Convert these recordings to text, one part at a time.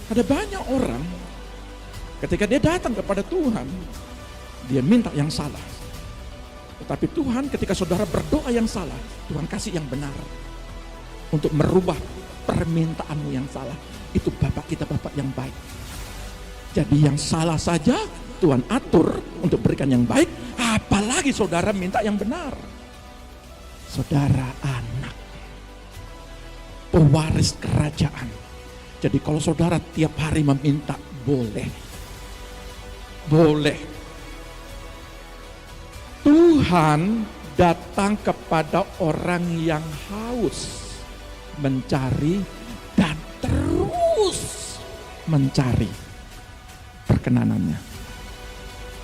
Ada banyak orang ketika dia datang kepada Tuhan, dia minta yang salah. Tetapi Tuhan ketika saudara berdoa yang salah, Tuhan kasih yang benar. Untuk merubah permintaanmu yang salah. Itu Bapak kita, Bapak yang baik. Jadi yang salah saja Tuhan atur untuk berikan yang baik. Apalagi saudara minta yang benar. Saudara anak, pewaris kerajaan. Jadi kalau saudara tiap hari meminta, boleh. Boleh. Tuhan datang kepada orang yang haus mencari dan terus mencari perkenanannya.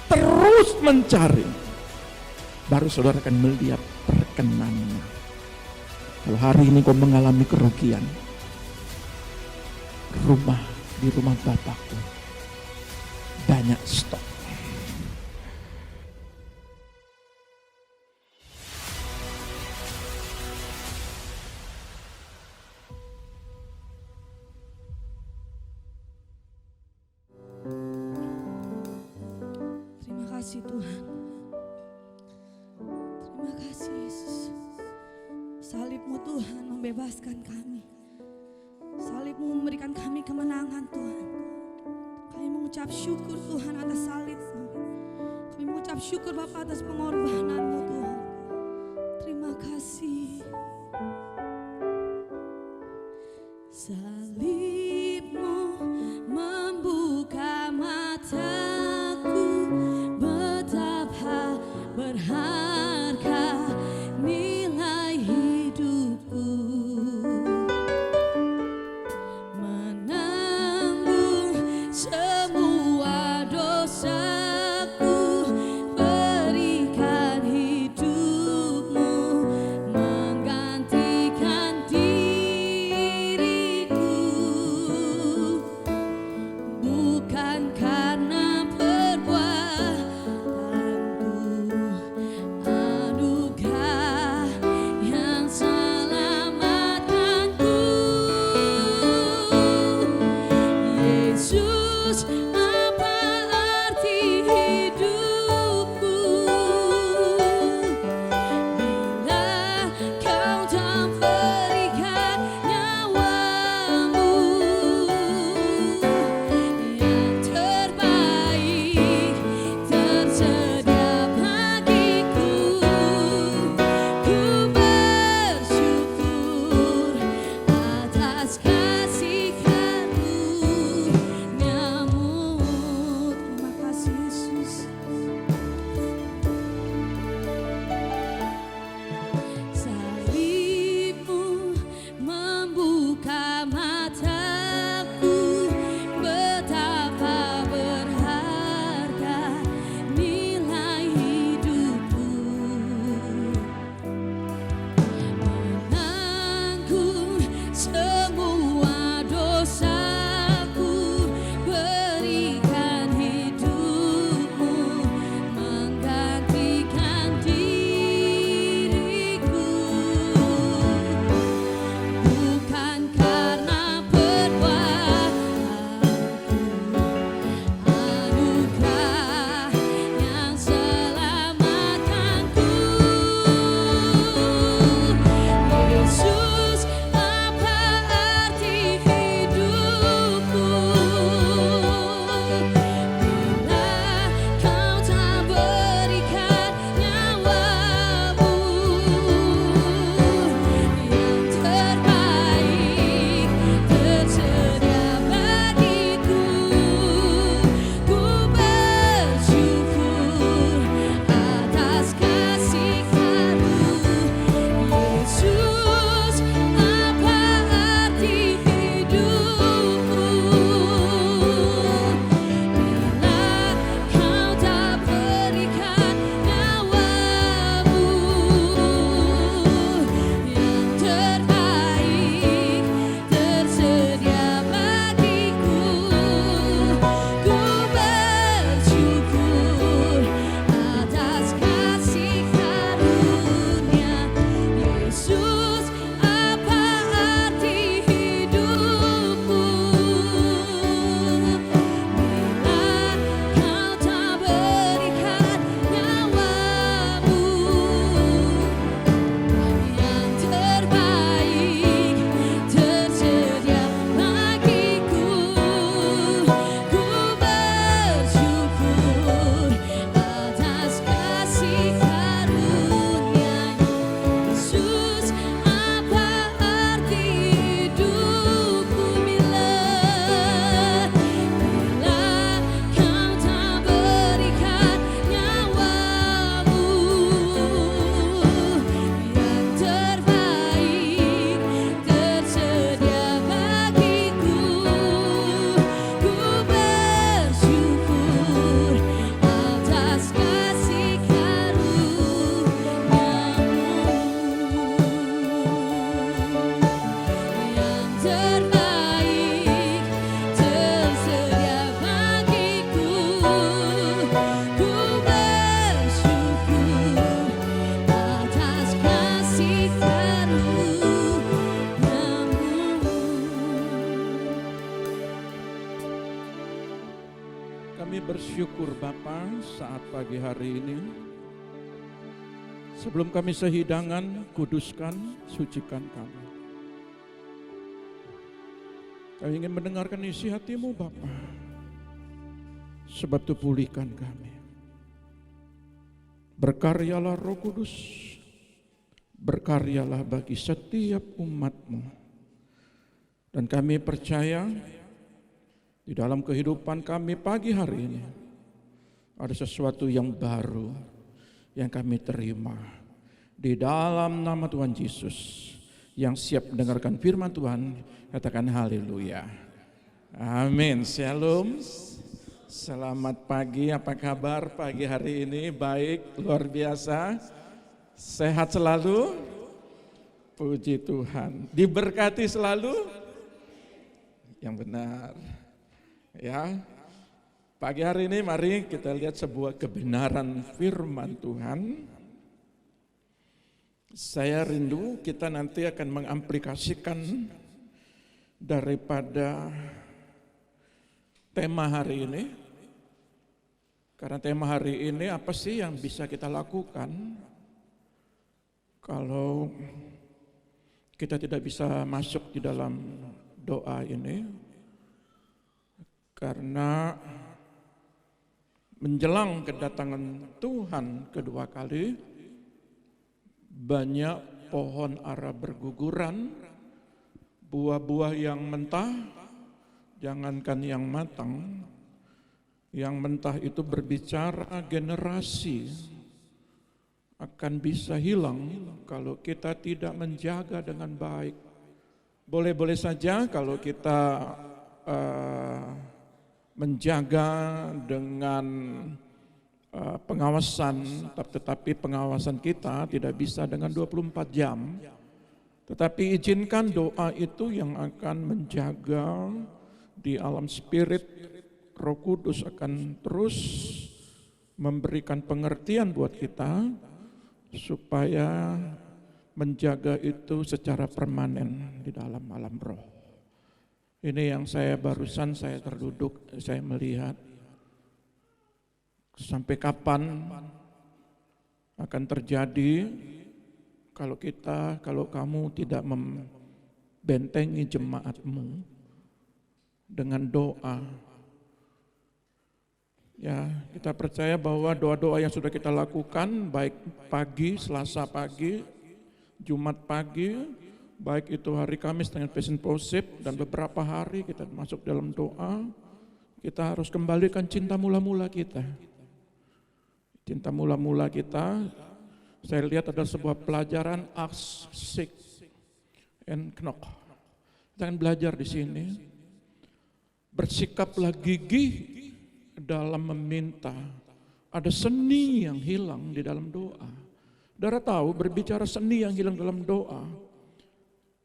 Terus mencari. Baru saudara akan melihat perkenanannya. Kalau hari ini kau mengalami kerugian, di rumah Bapakku banyak stok. Terima kasih Tuhan. Terima kasih Yesus. Salib-Mu Tuhan membebaskan kami. Salib-Mu memberikan kami kemenangan Tuhan. Kami mengucap syukur Tuhan atas salib-Mu. Kami mengucap syukur Bapa atas pengorbanan-Mu Tuhan. Terima kasih. Salib-Mu membuka mataku, betapa berharga nilai hidupku. Menanggung semua dosaku, berikan hidup Kami bersyukur Bapa saat pagi hari ini. Sebelum kami sehidangan, kuduskan, sucikan kami. Kami ingin mendengarkan isi hati-Mu Bapa. Sebab itu pulihkan kami. Berkaryalah Roh Kudus. Berkaryalah bagi setiap umat-Mu. Dan kami percaya di dalam kehidupan kami pagi hari ini ada sesuatu yang baru yang kami terima di dalam nama Tuhan Yesus. Yang siap mendengarkan firman Tuhan katakan haleluya. Amin. Shalom. Selamat pagi, apa kabar pagi hari ini? Baik, luar biasa. Sehat selalu? Puji Tuhan. Diberkati selalu? Yang benar. Ya, pagi hari ini mari kita lihat sebuah kebenaran firman Tuhan. Saya rindu kita nanti akan mengaplikasikan daripada tema hari ini. Karena tema hari ini apa sih yang bisa kita lakukan kalau kita tidak bisa masuk di dalam doa ini? Karena menjelang kedatangan Tuhan kedua kali, banyak pohon ara berguguran, buah-buah yang mentah, jangankan yang matang, yang mentah itu berbicara generasi akan bisa hilang kalau kita tidak menjaga dengan baik. Boleh-boleh saja kalau kita menjaga dengan pengawasan, tetapi pengawasan kita tidak bisa dengan 24 jam. Tetapi izinkan doa itu yang akan menjaga di alam spirit. Roh Kudus akan terus memberikan pengertian buat kita supaya menjaga itu secara permanen di dalam alam roh. Ini yang saya terduduk, saya melihat sampai kapan akan terjadi kalau kamu tidak membentengi jemaatmu dengan doa. Ya, kita percaya bahwa doa-doa yang sudah kita lakukan baik pagi, Selasa pagi, Jumat pagi, baik itu hari Kamis dengan Passion Fellowship dan beberapa hari kita masuk dalam doa, kita harus kembalikan cinta mula-mula kita. Cinta mula-mula kita, saya lihat ada sebuah pelajaran Acts 6 and Knock. Jangan belajar di sini. Bersikaplah gigih dalam meminta. Ada seni yang hilang di dalam doa. Saudara tahu berbicara seni yang hilang dalam doa.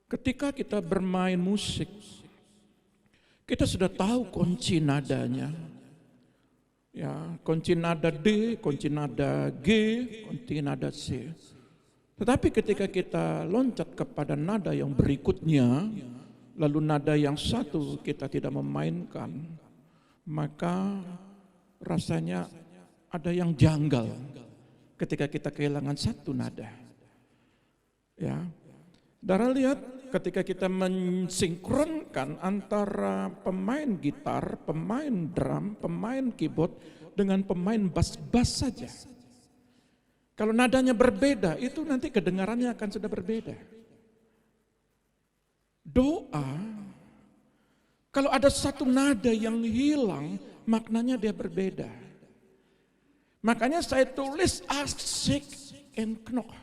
Ketika kita bermain musik, kita sudah tahu kunci nadanya. Ya, kunci nada D, kunci nada G, kunci nada C. Tetapi ketika kita loncat kepada nada yang berikutnya, lalu nada yang satu kita tidak memainkan, maka rasanya ada yang janggal ketika kita kehilangan satu nada. Ya, saudara lihat ketika kita mensinkronkan antara pemain gitar, pemain drum, pemain keyboard dengan pemain bass saja. Kalau nadanya berbeda, itu nanti kedengarannya akan sudah berbeda. Doa, kalau ada satu nada yang hilang, maknanya dia berbeda. Makanya saya tulis Ask, Seek, and Knock.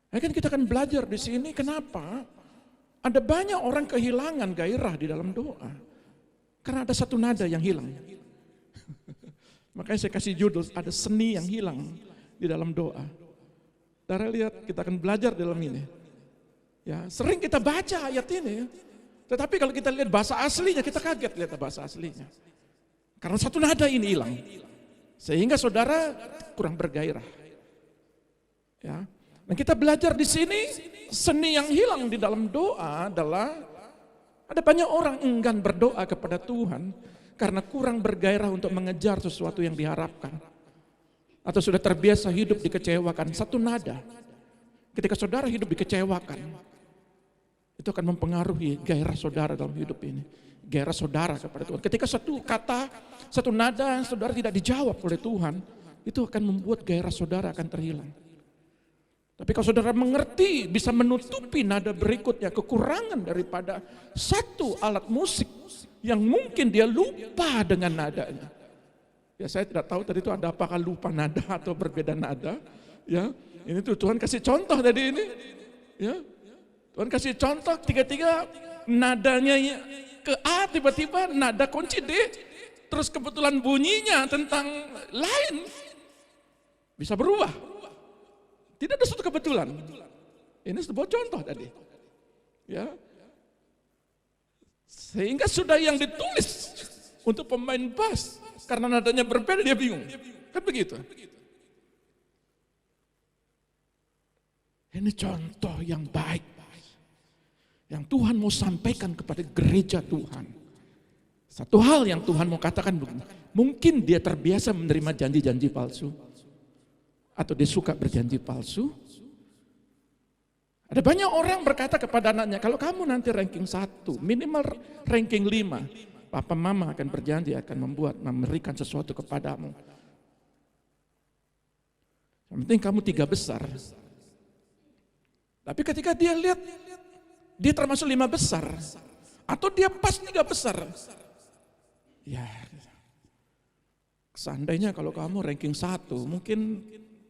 Ya kan kita akan belajar di sini kenapa ada banyak orang kehilangan gairah di dalam doa. Karena ada satu nada yang hilang. Makanya saya kasih judul, ada seni yang hilang di dalam doa. Saudara lihat, kita akan belajar dalam ini. Ya, sering kita baca ayat ini, tetapi kalau kita lihat bahasa aslinya, kita kaget lihat bahasa aslinya. Karena satu nada ini hilang. Sehingga saudara kurang bergairah. Ya. Dan kita belajar di sini, seni yang hilang di dalam doa adalah ada banyak orang enggan berdoa kepada Tuhan karena kurang bergairah untuk mengejar sesuatu yang diharapkan. Atau sudah terbiasa hidup dikecewakan, satu nada. Ketika saudara hidup dikecewakan, itu akan mempengaruhi gairah saudara dalam hidup ini. Gairah saudara kepada Tuhan. Ketika satu kata, satu nada saudara tidak dijawab oleh Tuhan, itu akan membuat gairah saudara akan terhilang. Tapi kalau saudara mengerti, bisa menutupi nada berikutnya, kekurangan daripada satu alat musik yang mungkin dia lupa dengan nadanya. Ya saya tidak tahu tadi itu ada apakah lupa nada atau berbeda nada. Ya, ini tuh Tuhan kasih contoh tadi ini. Ya, Tuhan kasih contoh tiga-tiga nadanya ke A, tiba-tiba nada kunci D, terus kebetulan bunyinya tentang lain bisa berubah. Tidak ada suatu kebetulan. Ini sebuah contoh tadi. Ya. Sehingga sudah yang ditulis untuk pemain bass, karena nadanya berbeda dia bingung. Kan begitu. Ini contoh yang baik. Yang Tuhan mau sampaikan kepada gereja Tuhan. Satu hal yang Tuhan mau katakan, mungkin dia terbiasa menerima janji-janji palsu. Atau dia suka berjanji palsu. Ada banyak orang berkata kepada anaknya, kalau kamu nanti ranking 1, minimal ranking 5, papa mama akan berjanji akan memberikan sesuatu kepadamu. Yang penting kamu 3 besar. Tapi ketika dia lihat, dia termasuk 5 besar, atau dia pas 3 besar. Ya, seandainya kalau kamu ranking 1, mungkin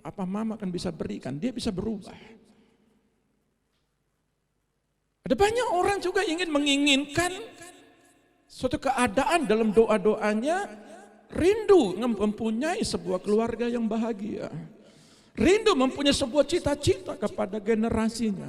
apa mama akan bisa berikan, dia bisa berubah. Ada banyak orang juga menginginkan suatu keadaan dalam doa-doanya, rindu mempunyai sebuah keluarga yang bahagia. Rindu mempunyai sebuah cita-cita kepada generasinya.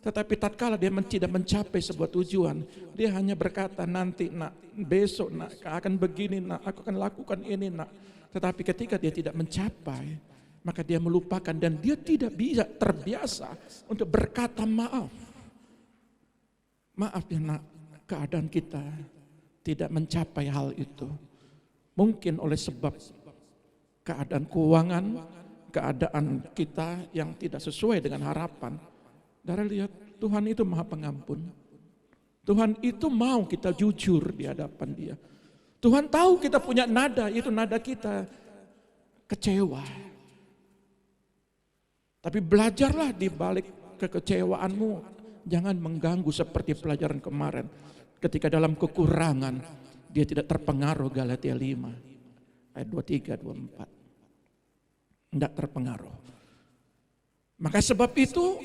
Tetapi tatkala dia tidak mencapai sebuah tujuan, dia hanya berkata nanti nak, besok nak, akan begini nak, aku akan lakukan ini nak. Tetapi ketika dia tidak mencapai, maka dia melupakan dan dia tidak bisa terbiasa untuk berkata maaf. Maaf ya nak, keadaan kita tidak mencapai hal itu. Mungkin oleh sebab keadaan keuangan, keadaan kita yang tidak sesuai dengan harapan. Saudara lihat, Tuhan itu Maha Pengampun. Tuhan itu mau kita jujur di hadapan Dia. Tuhan tahu kita punya nada, itu nada kita kecewa. Tapi belajarlah di balik kekecewaanmu, jangan mengganggu seperti pelajaran kemarin. Ketika dalam kekurangan, dia tidak terpengaruh, Galatia 5, ayat 23, 24. Tidak terpengaruh. Maka sebab itu,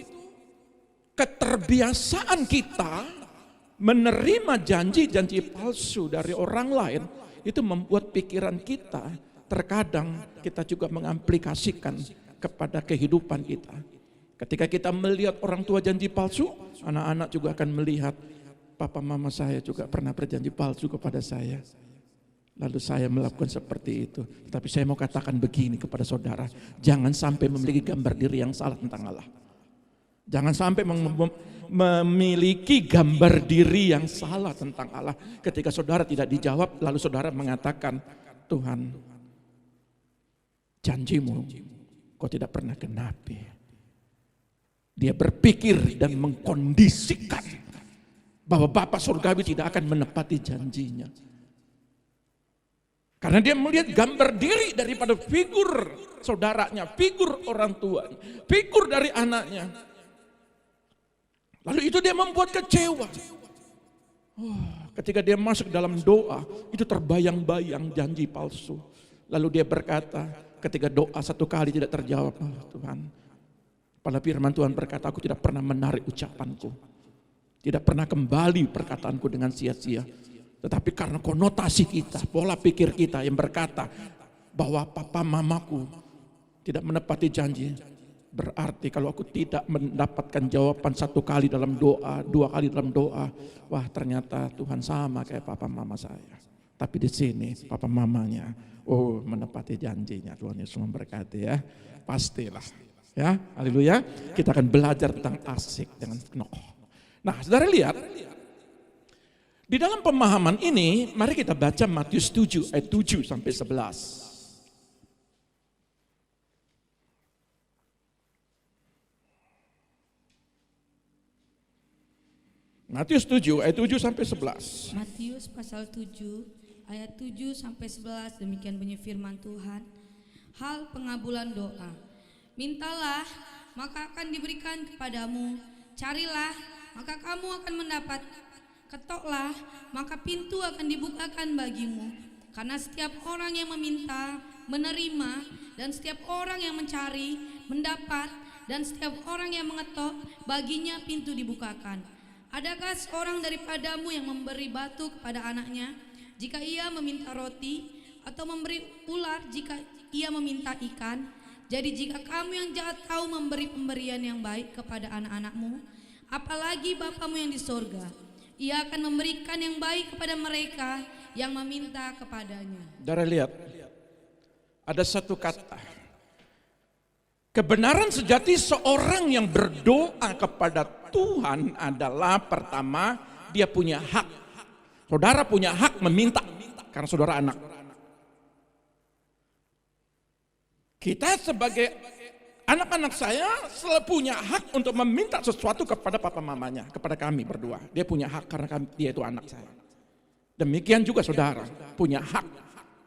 keterbiasaan kita menerima janji-janji palsu dari orang lain, itu membuat pikiran kita, terkadang kita juga mengamplikasikan kepada kehidupan kita. Ketika kita melihat orang tua janji palsu, anak-anak juga akan melihat, papa mama saya juga pernah berjanji palsu kepada saya. Lalu saya melakukan seperti itu. Tapi saya mau katakan begini kepada saudara, jangan sampai memiliki gambar diri yang salah tentang Allah. Jangan sampai memiliki gambar diri yang salah tentang Allah. Ketika saudara tidak dijawab, lalu saudara mengatakan, Tuhan, janjimu kau tidak pernah genapi. Dia berpikir dan mengkondisikan bahwa Bapa Surgawi tidak akan menepati janjinya. Karena dia melihat gambar diri daripada figur saudaranya, figur orang tuanya, figur dari anaknya. Lalu itu dia membuat kecewa. Ketika dia masuk dalam doa, itu terbayang-bayang janji palsu. Lalu dia berkata, ketika doa satu kali tidak terjawab, Tuhan, pada firman Tuhan berkata, aku tidak pernah menarik ucapanku. Tidak pernah kembali perkataanku dengan sia-sia. Tetapi karena konotasi kita, pola pikir kita yang berkata bahwa papa mamaku tidak menepati janji. Berarti kalau aku tidak mendapatkan jawaban satu kali dalam doa, 2 kali dalam doa, wah ternyata Tuhan sama kayak papa mama saya. Tapi di sini papa mamanya, menepati janjinya. Tuhan Yesus memberkati ya. Pastilah. Ya, haleluya. Kita akan belajar tentang asik dengan Noh. Nah, saudara lihat. Di dalam pemahaman ini, mari kita baca Matius 7 ayat 7 sampai 11. Matius 7 ayat 7 sampai 11. Matius pasal 7 ayat 7 sampai 11, demikian bunyi firman Tuhan. Hal pengabulan doa. Mintalah, maka akan diberikan kepadamu. Carilah, maka kamu akan mendapat. Ketoklah, maka pintu akan dibukakan bagimu. Karena setiap orang yang meminta, menerima, dan setiap orang yang mencari, mendapat, dan setiap orang yang mengetok, baginya pintu dibukakan. Adakah seorang daripadamu yang memberi batu kepada anaknya jika ia meminta roti, atau memberi ular jika ia meminta ikan? Jadi jika kamu yang jahat tahu memberi pemberian yang baik kepada anak-anakmu, apalagi Bapamu yang di sorga, ia akan memberikan yang baik kepada mereka yang meminta kepadanya. Saudara lihat, ada satu kata. Kebenaran sejati seorang yang berdoa kepada Tuhan adalah pertama, dia punya hak. Saudara punya hak meminta karena saudara anak. Kita sebagai anak-anak saya selalu punya hak untuk meminta sesuatu kepada papa mamanya, kepada kami berdua. Dia punya hak karena dia itu anak saya. Demikian juga saudara punya hak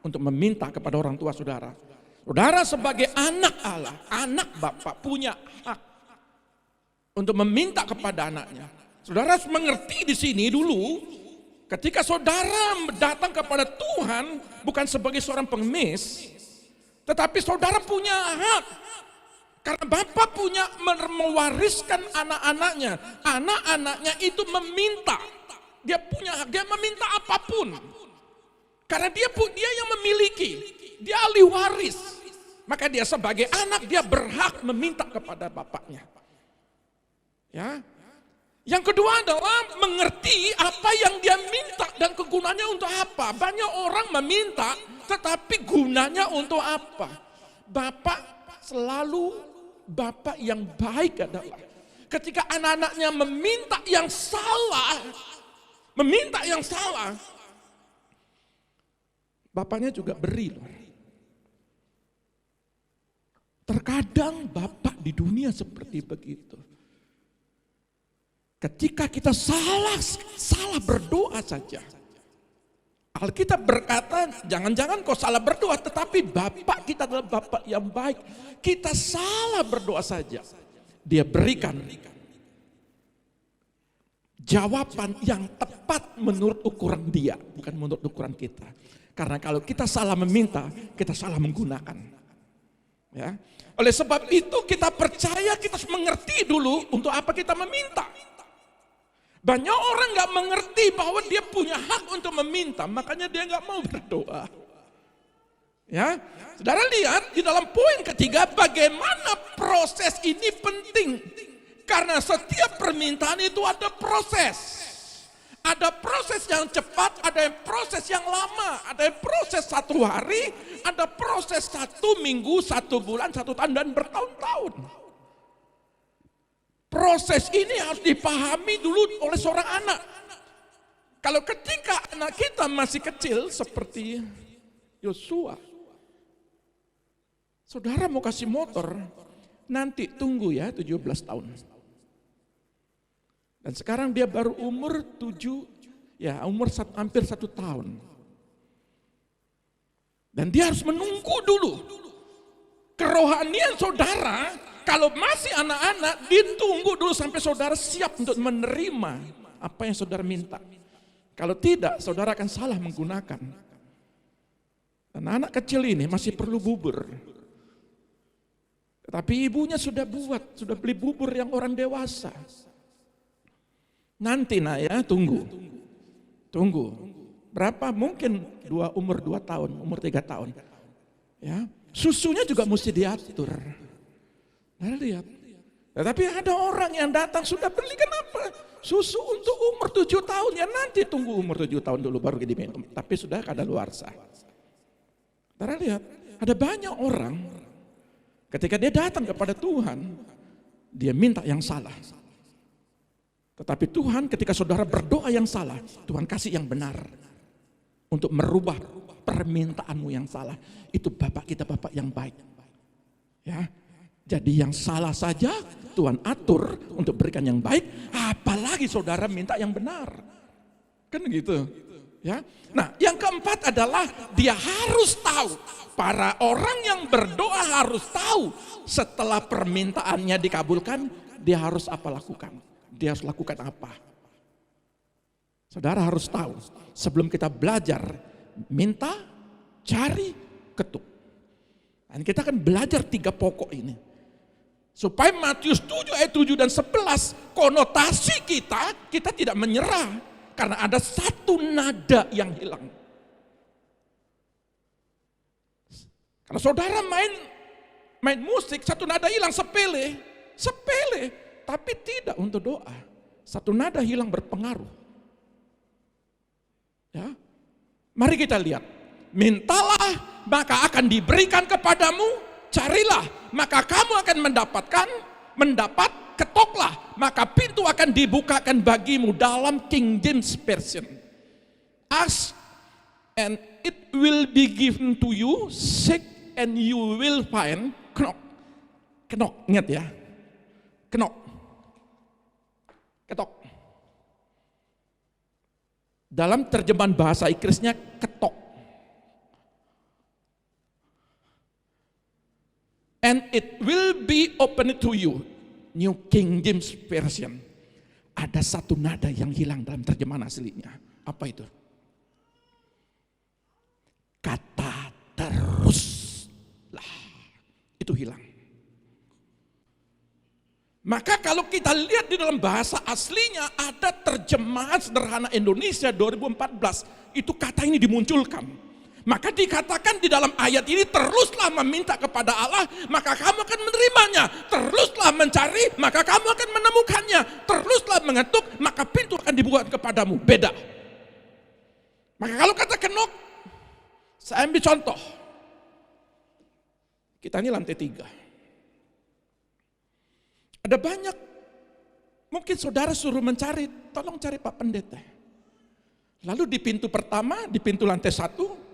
untuk meminta kepada orang tua saudara. Saudara sebagai anak Allah, anak Bapak punya hak untuk meminta kepada anaknya. Saudara harus mengerti di sini dulu, ketika saudara datang kepada Tuhan bukan sebagai seorang pengemis, tetapi saudara punya hak. Karena Bapak punya mewariskan anak-anaknya. Anak-anaknya itu meminta. Dia punya hak, dia meminta apapun. Karena dia yang memiliki, dia ahli waris. Maka dia sebagai anak dia berhak meminta kepada bapaknya. Ya. Yang kedua adalah mengerti apa yang dia minta dan kegunaannya untuk apa. Banyak orang meminta tetapi gunanya untuk apa? Bapak selalu bapak yang baik adalah ketika anak-anaknya meminta yang salah, bapaknya juga beri loh. Terkadang Bapak di dunia seperti begitu. Ketika kita salah berdoa saja. Alkitab berkata, jangan-jangan kau salah berdoa, tetapi Bapak kita adalah Bapak yang baik. Kita salah berdoa saja, Dia berikan jawaban yang tepat menurut ukuran Dia, bukan menurut ukuran kita. Karena kalau kita salah meminta, kita salah menggunakan. Ya. Oleh sebab itu kita percaya, kita harus mengerti dulu untuk apa kita meminta. Banyak orang gak mengerti bahwa dia punya hak untuk meminta, makanya dia gak mau berdoa. Ya, saudara lihat di dalam poin ketiga bagaimana proses ini penting. Karena setiap permintaan itu ada proses. Ada proses yang cepat, ada yang proses yang lama, ada yang proses 1 hari, ada proses 1 minggu, 1 bulan, 1 tahun, dan bertahun-tahun. Proses ini harus dipahami dulu oleh seorang anak. Kalau ketika anak kita masih kecil seperti Yosua, saudara mau kasih motor, nanti tunggu ya 17 tahun. Dan sekarang dia baru umur hampir 1 tahun. Dan dia harus menunggu dulu. Kerohanian saudara, kalau masih anak-anak, ditunggu dulu sampai saudara siap untuk menerima apa yang saudara minta. Kalau tidak, saudara akan salah menggunakan. Dan anak kecil ini masih perlu bubur. Tetapi ibunya sudah beli bubur yang orang dewasa. Nanti tunggu. Berapa? Mungkin umur 2 tahun, umur 3 tahun. Ya, susunya juga mesti diatur. Nah, lihat. Tetapi ada orang yang datang sudah beli kenapa? Susu untuk umur 7 tahun, ya nanti tunggu umur 7 tahun dulu baru diminum. Tapi sudah kadaluarsa. Nah, lihat, ada banyak orang ketika dia datang kepada Tuhan, dia minta yang salah. Tetapi Tuhan ketika saudara berdoa yang salah, Tuhan kasih yang benar untuk merubah permintaanmu yang salah. Itu Bapak kita, Bapak yang baik. Ya. Jadi yang salah saja Tuhan atur untuk berikan yang baik, apalagi saudara minta yang benar. Kan gitu. Ya. Nah, yang keempat adalah dia harus tahu. Para orang yang berdoa harus tahu setelah permintaannya dikabulkan, dia harus apa lakukan? Dia harus lakukan apa? Saudara harus tahu sebelum kita belajar minta, cari, ketuk. Dan kita akan belajar 3 pokok ini. Supaya Matius 7 ayat 7 dan 11 konotasi kita tidak menyerah. Karena ada satu nada yang hilang. Kalau saudara main musik, satu nada hilang, sepele. Tapi tidak untuk doa. Satu nada hilang berpengaruh. Ya. Mari kita lihat. Mintalah maka akan diberikan kepadamu. Carilah, maka kamu akan mendapat, ketoklah, maka pintu akan dibukakan bagimu dalam King James Version. Ask and it will be given to you, seek and you will find, knock, ingat ya, ketok. Dalam terjemahan bahasa Inggrisnya ketok. And it will be opened to you. New King James Version. Ada satu nada yang hilang dalam terjemahan aslinya. Apa itu? Kata teruslah. Itu hilang. Maka kalau kita lihat di dalam bahasa aslinya ada terjemahan sederhana Indonesia 2014. Itu kata ini dimunculkan. Maka dikatakan di dalam ayat ini, teruslah meminta kepada Allah, maka kamu akan menerimanya. Teruslah mencari, maka kamu akan menemukannya. Teruslah mengetuk, maka pintu akan dibuka kepadamu. Beda. Maka kalau kata kenok, saya ambil contoh. Kita ini lantai 3. Ada banyak, mungkin saudara suruh mencari, tolong cari Pak Pendeta. Lalu di pintu pertama, di pintu lantai 1,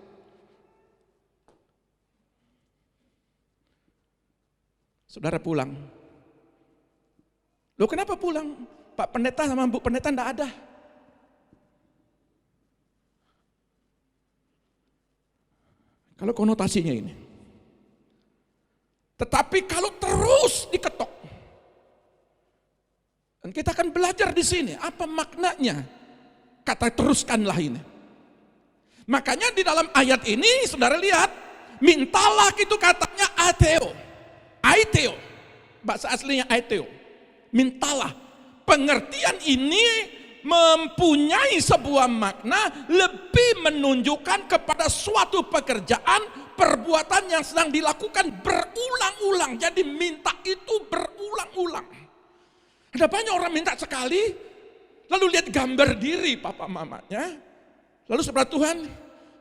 saudara pulang. Loh kenapa pulang? Pak Pendeta sama Bu Pendeta enggak ada. Kalau konotasinya ini. Tetapi kalau terus diketok. Dan kita akan belajar di sini. Apa maknanya? Kata teruskanlah ini. Makanya di dalam ayat ini saudara lihat. Mintalah itu katanya ateo. Aiteo, bahasa aslinya aiteo. Mintalah. Pengertian ini mempunyai sebuah makna lebih menunjukkan kepada suatu pekerjaan, perbuatan yang sedang dilakukan berulang-ulang. Jadi minta itu berulang-ulang. Ada banyak orang minta sekali, lalu lihat gambar diri papa mamanya, lalu sebelah Tuhan,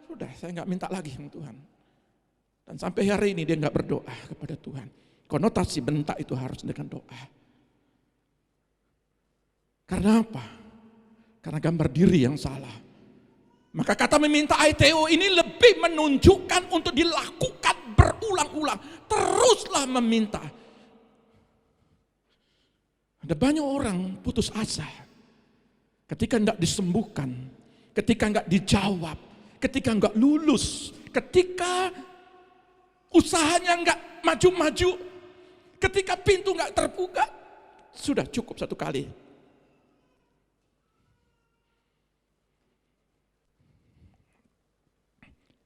sudah saya nggak minta lagi sama Tuhan. Dan sampai hari ini dia nggak berdoa kepada Tuhan. Konotasi bentak itu harus dengan doa. Karena apa? Karena gambar diri yang salah. Maka kata meminta aiteo ini lebih menunjukkan untuk dilakukan berulang-ulang. Teruslah meminta. Ada banyak orang putus asa. Ketika enggak disembuhkan. Ketika enggak dijawab. Ketika enggak lulus. Ketika usahanya enggak maju-maju. Ketika pintu nggak terbuka, sudah cukup satu kali.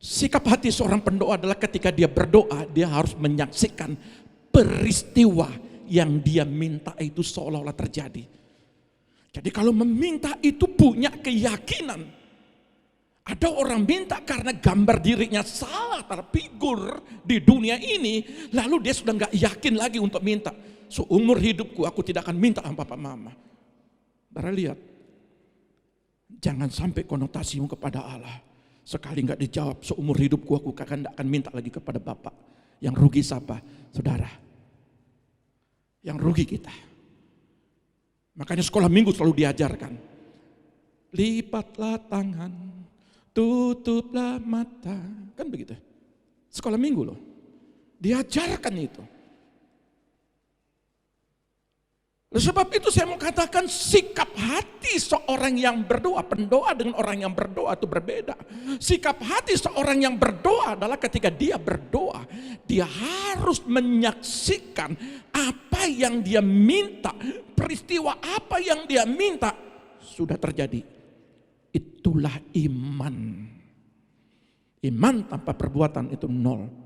Sikap hati seorang pendoa adalah ketika dia berdoa, dia harus menyaksikan peristiwa yang dia minta itu seolah-olah terjadi. Jadi kalau meminta itu punya keyakinan. Ada orang minta karena gambar dirinya salah terfigur di dunia ini, lalu dia sudah nggak yakin lagi untuk minta. Seumur hidupku aku tidak akan minta sama papa mama. Saudara lihat, jangan sampai konotasimu kepada Allah. Sekali nggak dijawab, seumur hidupku aku tidak akan minta lagi kepada Bapak. Yang rugi siapa? Saudara. Yang rugi kita. Makanya sekolah minggu selalu diajarkan. Lipatlah tangan, tutuplah mata. Kan begitu. Sekolah minggu loh. Diajarkan itu. Sebab itu saya mau katakan sikap hati seorang yang berdoa, pendoa dengan orang yang berdoa itu berbeda. Sikap hati seorang yang berdoa adalah ketika dia berdoa, dia harus menyaksikan apa yang dia minta, peristiwa apa yang dia minta sudah terjadi. Itulah iman. Iman tanpa perbuatan itu nol.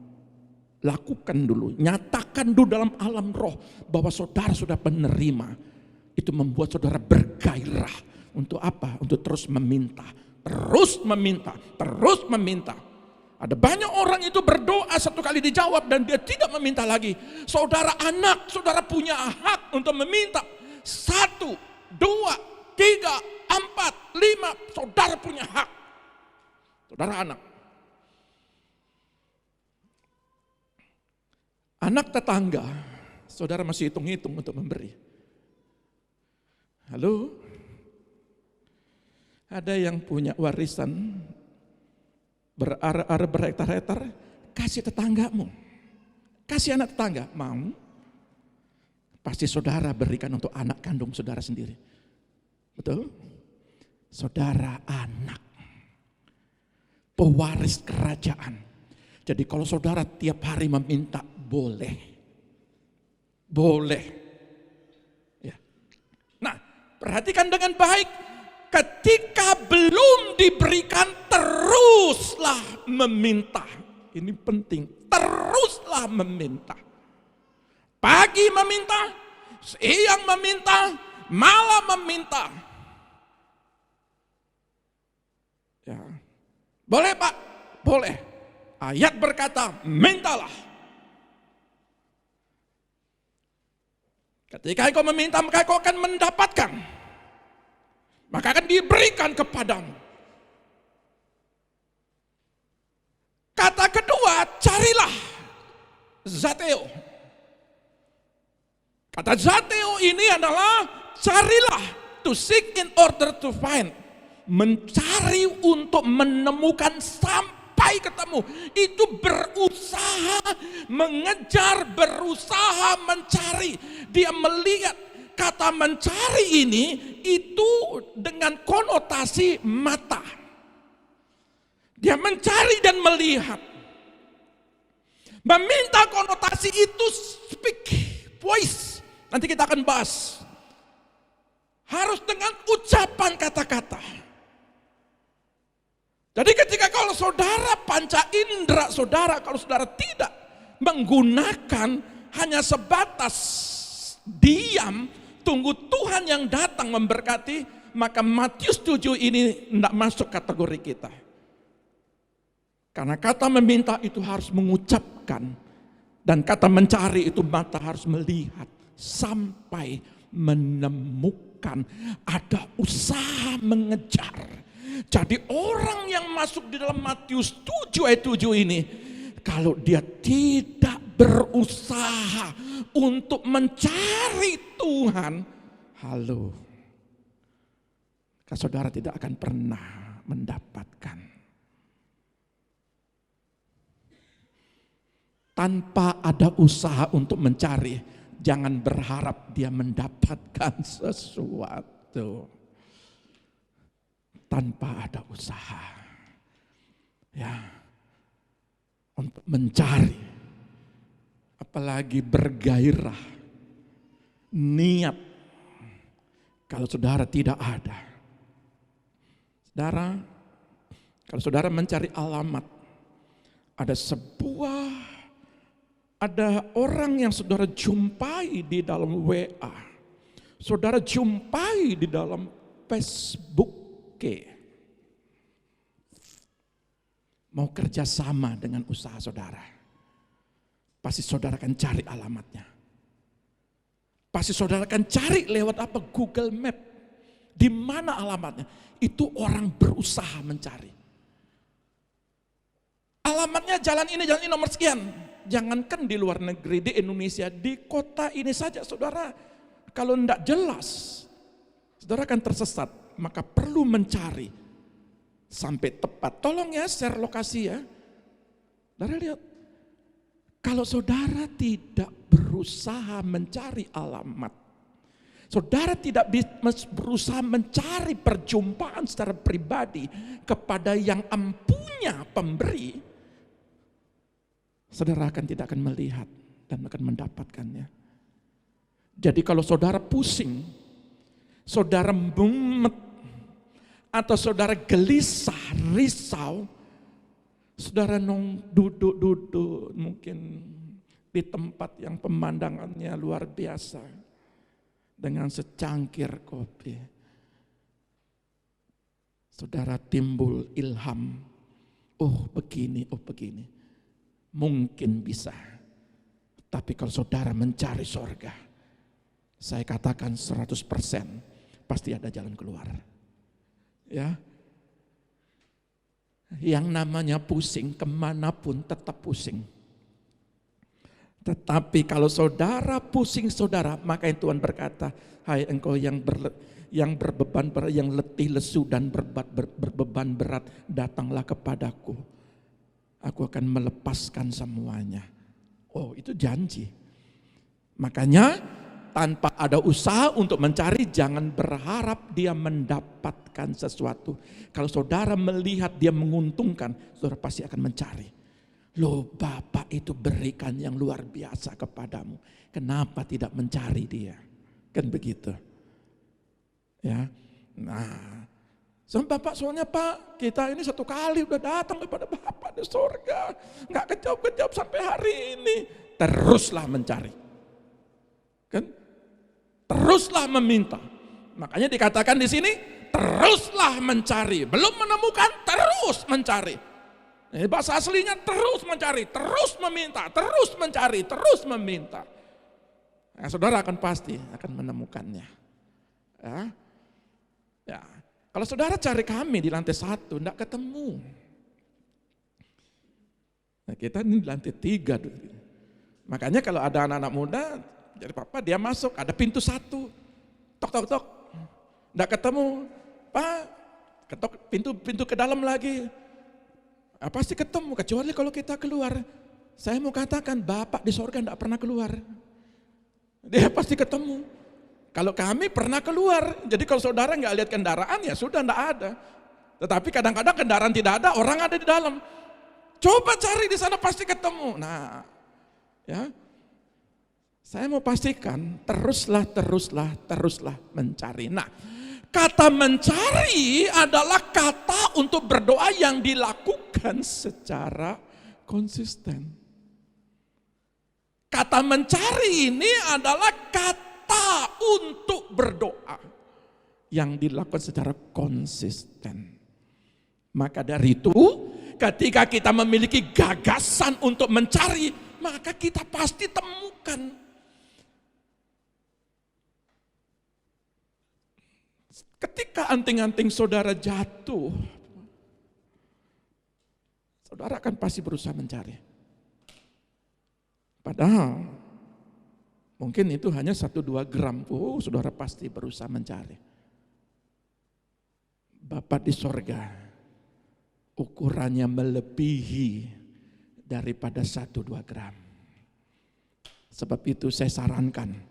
Lakukan dulu, nyatakan dulu dalam alam roh bahwa saudara sudah menerima. Itu membuat saudara bergairah. Untuk apa? Untuk terus meminta. Terus meminta, terus meminta. Ada banyak orang itu berdoa satu kali dijawab dan dia tidak meminta lagi. Saudara anak, saudara punya hak untuk meminta. 1, 2, 3, 4, 5, saudara punya hak. Saudara anak. Anak tetangga, saudara masih hitung-hitung untuk memberi. Halo? Ada yang punya warisan berare-are berhektar-hektar, kasih tetanggamu. Kasih anak tetangga, mau? Pasti saudara berikan untuk anak kandung saudara sendiri. Betul? Saudara anak. Pewaris kerajaan. Jadi kalau saudara tiap hari meminta, boleh. Boleh. Ya. Nah, perhatikan dengan baik. Ketika belum diberikan, teruslah meminta. Ini penting, teruslah meminta. Pagi meminta, siang meminta, malam meminta. Ya. Boleh Pak? Boleh. Ayat berkata, mintalah. Ketika engkau meminta, maka engkau akan mendapatkan. Maka akan diberikan kepadamu. Kata kedua, carilah. Zateo. Kata zateo ini adalah carilah. To seek in order to find. Mencari untuk menemukan sampai ketemu. Itu berusaha mengejar, berusaha mencari. Dia melihat. Kata mencari ini itu dengan konotasi mata. Dia mencari dan melihat. Meminta konotasi itu speak, voice. Nanti kita akan bahas. Harus dengan ucapan kata-kata. Jadi ketika kalau saudara panca indera saudara, kalau saudara tidak menggunakan hanya sebatas diam, tunggu Tuhan yang datang memberkati, maka Matius 7 ini tidak masuk kategori kita. Karena kata meminta itu harus mengucapkan, dan kata mencari itu mata harus melihat sampai menemukan. Ada usaha mengejar. Jadi orang yang masuk di dalam Matius 7 ayat 7 ini, kalau dia tidak berusaha untuk mencari Tuhan, halo, saudara tidak akan pernah mendapatkan. Tanpa ada usaha untuk mencari, jangan berharap dia mendapatkan sesuatu. Tanpa ada usaha, ya, untuk mencari, apalagi bergairah, niat. Kalau saudara tidak ada, saudara, kalau saudara mencari alamat, ada orang yang saudara jumpai di dalam WA, saudara jumpai di dalam Facebook, mau kerjasama dengan usaha saudara, pasti saudara akan cari alamatnya. Pasti saudara akan cari lewat apa? Google Map. Di mana alamatnya? Itu orang berusaha mencari. Alamatnya jalan ini nomor sekian. Jangankan di luar negeri, di Indonesia, di kota ini saja saudara, kalau tidak jelas saudara akan tersesat, maka perlu mencari sampai tepat. Tolong ya share lokasi ya. Saudara lihat, kalau saudara tidak berusaha mencari alamat, saudara tidak berusaha mencari perjumpaan secara pribadi kepada yang empunya pemberi, saudara tidak akan melihat dan akan mendapatkannya. Jadi kalau saudara pusing, saudara mumet, atau saudara gelisah, risau, saudara duduk mungkin di tempat yang pemandangannya luar biasa, dengan secangkir kopi, saudara timbul ilham, oh begini, mungkin bisa. Tapi kalau saudara mencari sorga, saya katakan 100% pasti ada jalan keluar. Ya, yang namanya pusing kemanapun tetap pusing. Tetapi kalau saudara pusing saudara, maka Tuhan berkata, hai engkau yang berbeban berat, yang letih lesu dan berbeban berat, datanglah kepadaku. Aku akan melepaskan semuanya. Oh, itu janji. Makanya tanpa ada usaha untuk mencari, jangan berharap dia mendapatkan sesuatu. Kalau saudara melihat dia menguntungkan, saudara pasti akan mencari. Loh, Bapak itu berikan yang luar biasa kepadamu, kenapa tidak mencari dia? Kan begitu. Ya. Nah, sama Bapak, soalnya Pak, kita ini 1 kali udah datang kepada Bapak di surga, nggak kejawab sampai hari ini. Teruslah mencari. Kan? Teruslah meminta. Makanya dikatakan di sini, teruslah mencari. Belum menemukan, terus mencari. Bahasa aslinya terus mencari, terus meminta, terus mencari, terus meminta. Nah, saudara akan pasti akan menemukannya. Ya. Ya. Kalau saudara cari kami di lantai 1, enggak ketemu. Nah, kita ini di lantai 3. Makanya kalau ada anak-anak muda, jadi Papa dia masuk, ada pintu 1, tok, enggak ketemu, Pak, ketok pintu ke dalam lagi, pasti ketemu, kecuali kalau kita keluar. Saya mau katakan, Bapak di sorga enggak pernah keluar, dia pasti ketemu. Kalau kami pernah keluar, jadi kalau saudara enggak lihat kendaraan, ya sudah enggak ada. Tetapi kadang-kadang kendaraan tidak ada, orang ada di dalam. Coba cari di sana pasti ketemu. Nah, ya. Saya mau pastikan teruslah mencari. Nah, kata mencari adalah kata untuk berdoa yang dilakukan secara konsisten. Kata mencari ini adalah kata untuk berdoa yang dilakukan secara konsisten. Maka dari itu, ketika kita memiliki gagasan untuk mencari, maka kita pasti temukan. Ketika anting-anting saudara jatuh, saudara akan pasti berusaha mencari. Padahal mungkin itu hanya 1-2 gram. Oh, saudara pasti berusaha mencari. Bapa di sorga, ukurannya melebihi daripada 1-2 gram. Sebab itu saya sarankan,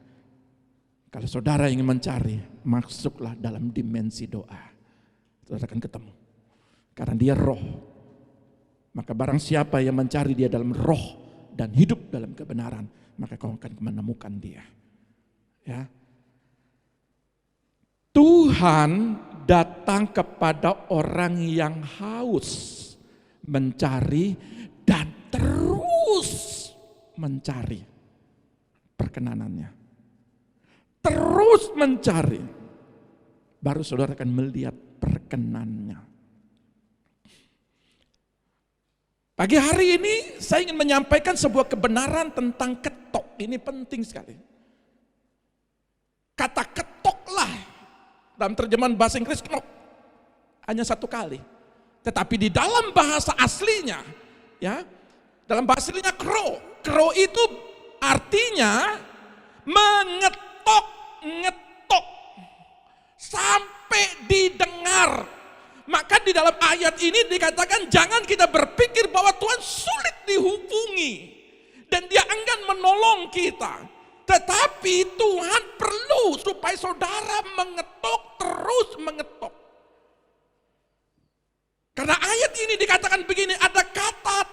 kalau saudara ingin mencari, masuklah dalam dimensi doa. Saudara akan ketemu. Karena dia roh. Maka barang siapa yang mencari dia dalam roh dan hidup dalam kebenaran, maka kau akan menemukan dia. Ya. Tuhan datang kepada orang yang haus mencari dan terus mencari perkenanannya. Terus mencari, baru saudara akan melihat perkenannya. Pagi hari ini saya ingin menyampaikan sebuah kebenaran tentang ketok. Ini penting sekali. Kata ketoklah dalam terjemahan bahasa Inggris knock hanya 1 kali. Tetapi di dalam bahasa aslinya, ya, dalam bahasa aslinya crow. Crow itu artinya ngetok sampai didengar. Maka di dalam ayat ini dikatakan jangan kita berpikir bahwa Tuhan sulit dihubungi dan Dia enggan menolong kita. Tetapi Tuhan perlu supaya saudara mengetuk, terus mengetuk. Karena ayat ini dikatakan begini, ada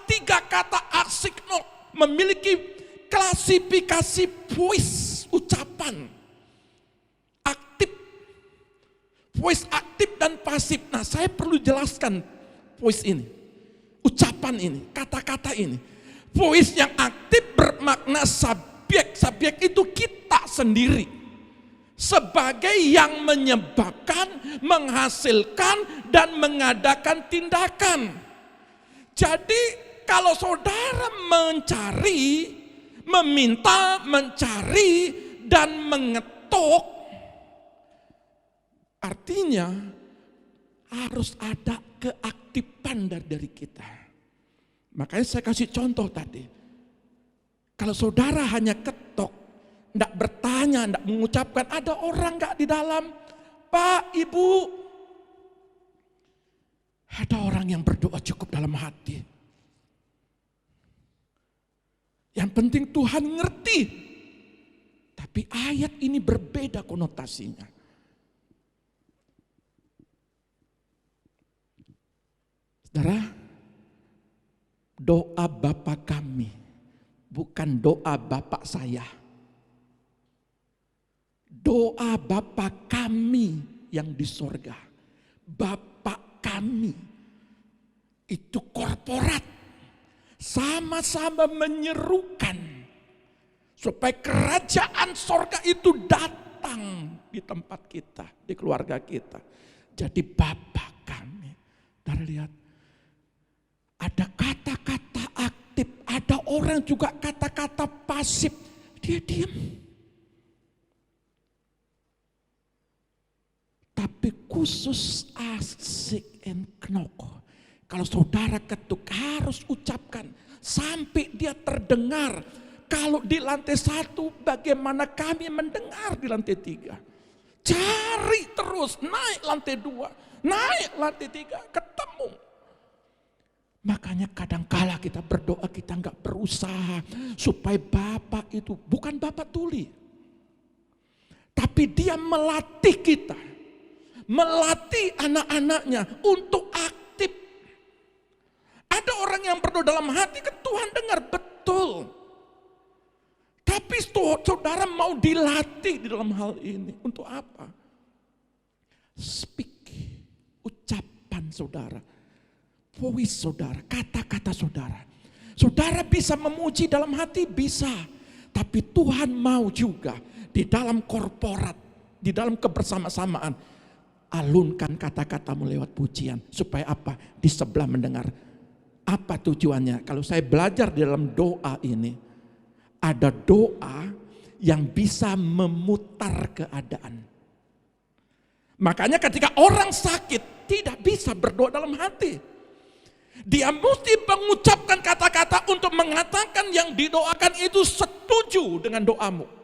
tiga kata aksikno memiliki klasifikasi voice, ucapan. Aktif, voice aktif dan pasif. Nah, saya perlu jelaskan voice ini, ucapan ini, kata-kata ini. Voice yang aktif bermakna subjek. Subjek itu kita sendiri. Sebagai yang menyebabkan, menghasilkan, dan mengadakan tindakan. Jadi kalau saudara mencari, meminta, mencari, dan mengetuk, artinya harus ada keaktifan dari kita. Makanya saya kasih contoh tadi. Kalau saudara hanya ketok, tidak bertanya, tidak mengucapkan, ada orang nggak di dalam? Pak, Ibu. Ada orang yang berdoa cukup dalam hati. Yang penting Tuhan ngerti. Tapi ayat ini berbeda konotasinya. Saudara, doa Bapa kami bukan doa Bapak saya. Doa Bapa kami yang di sorga. Bapa kami itu korporat. Sama-sama menyerukan supaya kerajaan sorga itu datang di tempat kita, di keluarga kita. Jadi Bapa kami. Saudara lihat, ada kata-kata aktif, ada orang juga kata-kata pasif. Dia diam. Tapi khusus asik and knok. Kalau saudara ketuk harus ucapkan sampai dia terdengar. Kalau di lantai 1 bagaimana kami mendengar di lantai 3. Cari terus, naik lantai 2, naik lantai 3, ketemu. Makanya kadangkala kita berdoa kita enggak berusaha supaya Bapak itu bukan Bapak tuli. Tapi Dia melatih kita. Melatih anak-anaknya untuk aktif. Ada orang yang berdoa dalam hati ke Tuhan dengar betul. Tapi saudara mau dilatih di dalam hal ini. Untuk apa? Speak. Ucapan saudara. Voice saudara. Kata-kata saudara. Saudara bisa memuji dalam hati? Bisa. Tapi Tuhan mau juga di dalam korporat. Di dalam kebersama-samaan. Alunkan kata-katamu lewat pujian. Supaya apa? Di sebelah mendengar. Apa tujuannya? Kalau saya belajar di dalam doa ini. Ada doa yang bisa memutar keadaan. Makanya ketika orang sakit. Tidak bisa berdoa dalam hati. Dia mesti mengucapkan kata-kata untuk mengatakan yang didoakan itu setuju dengan doamu.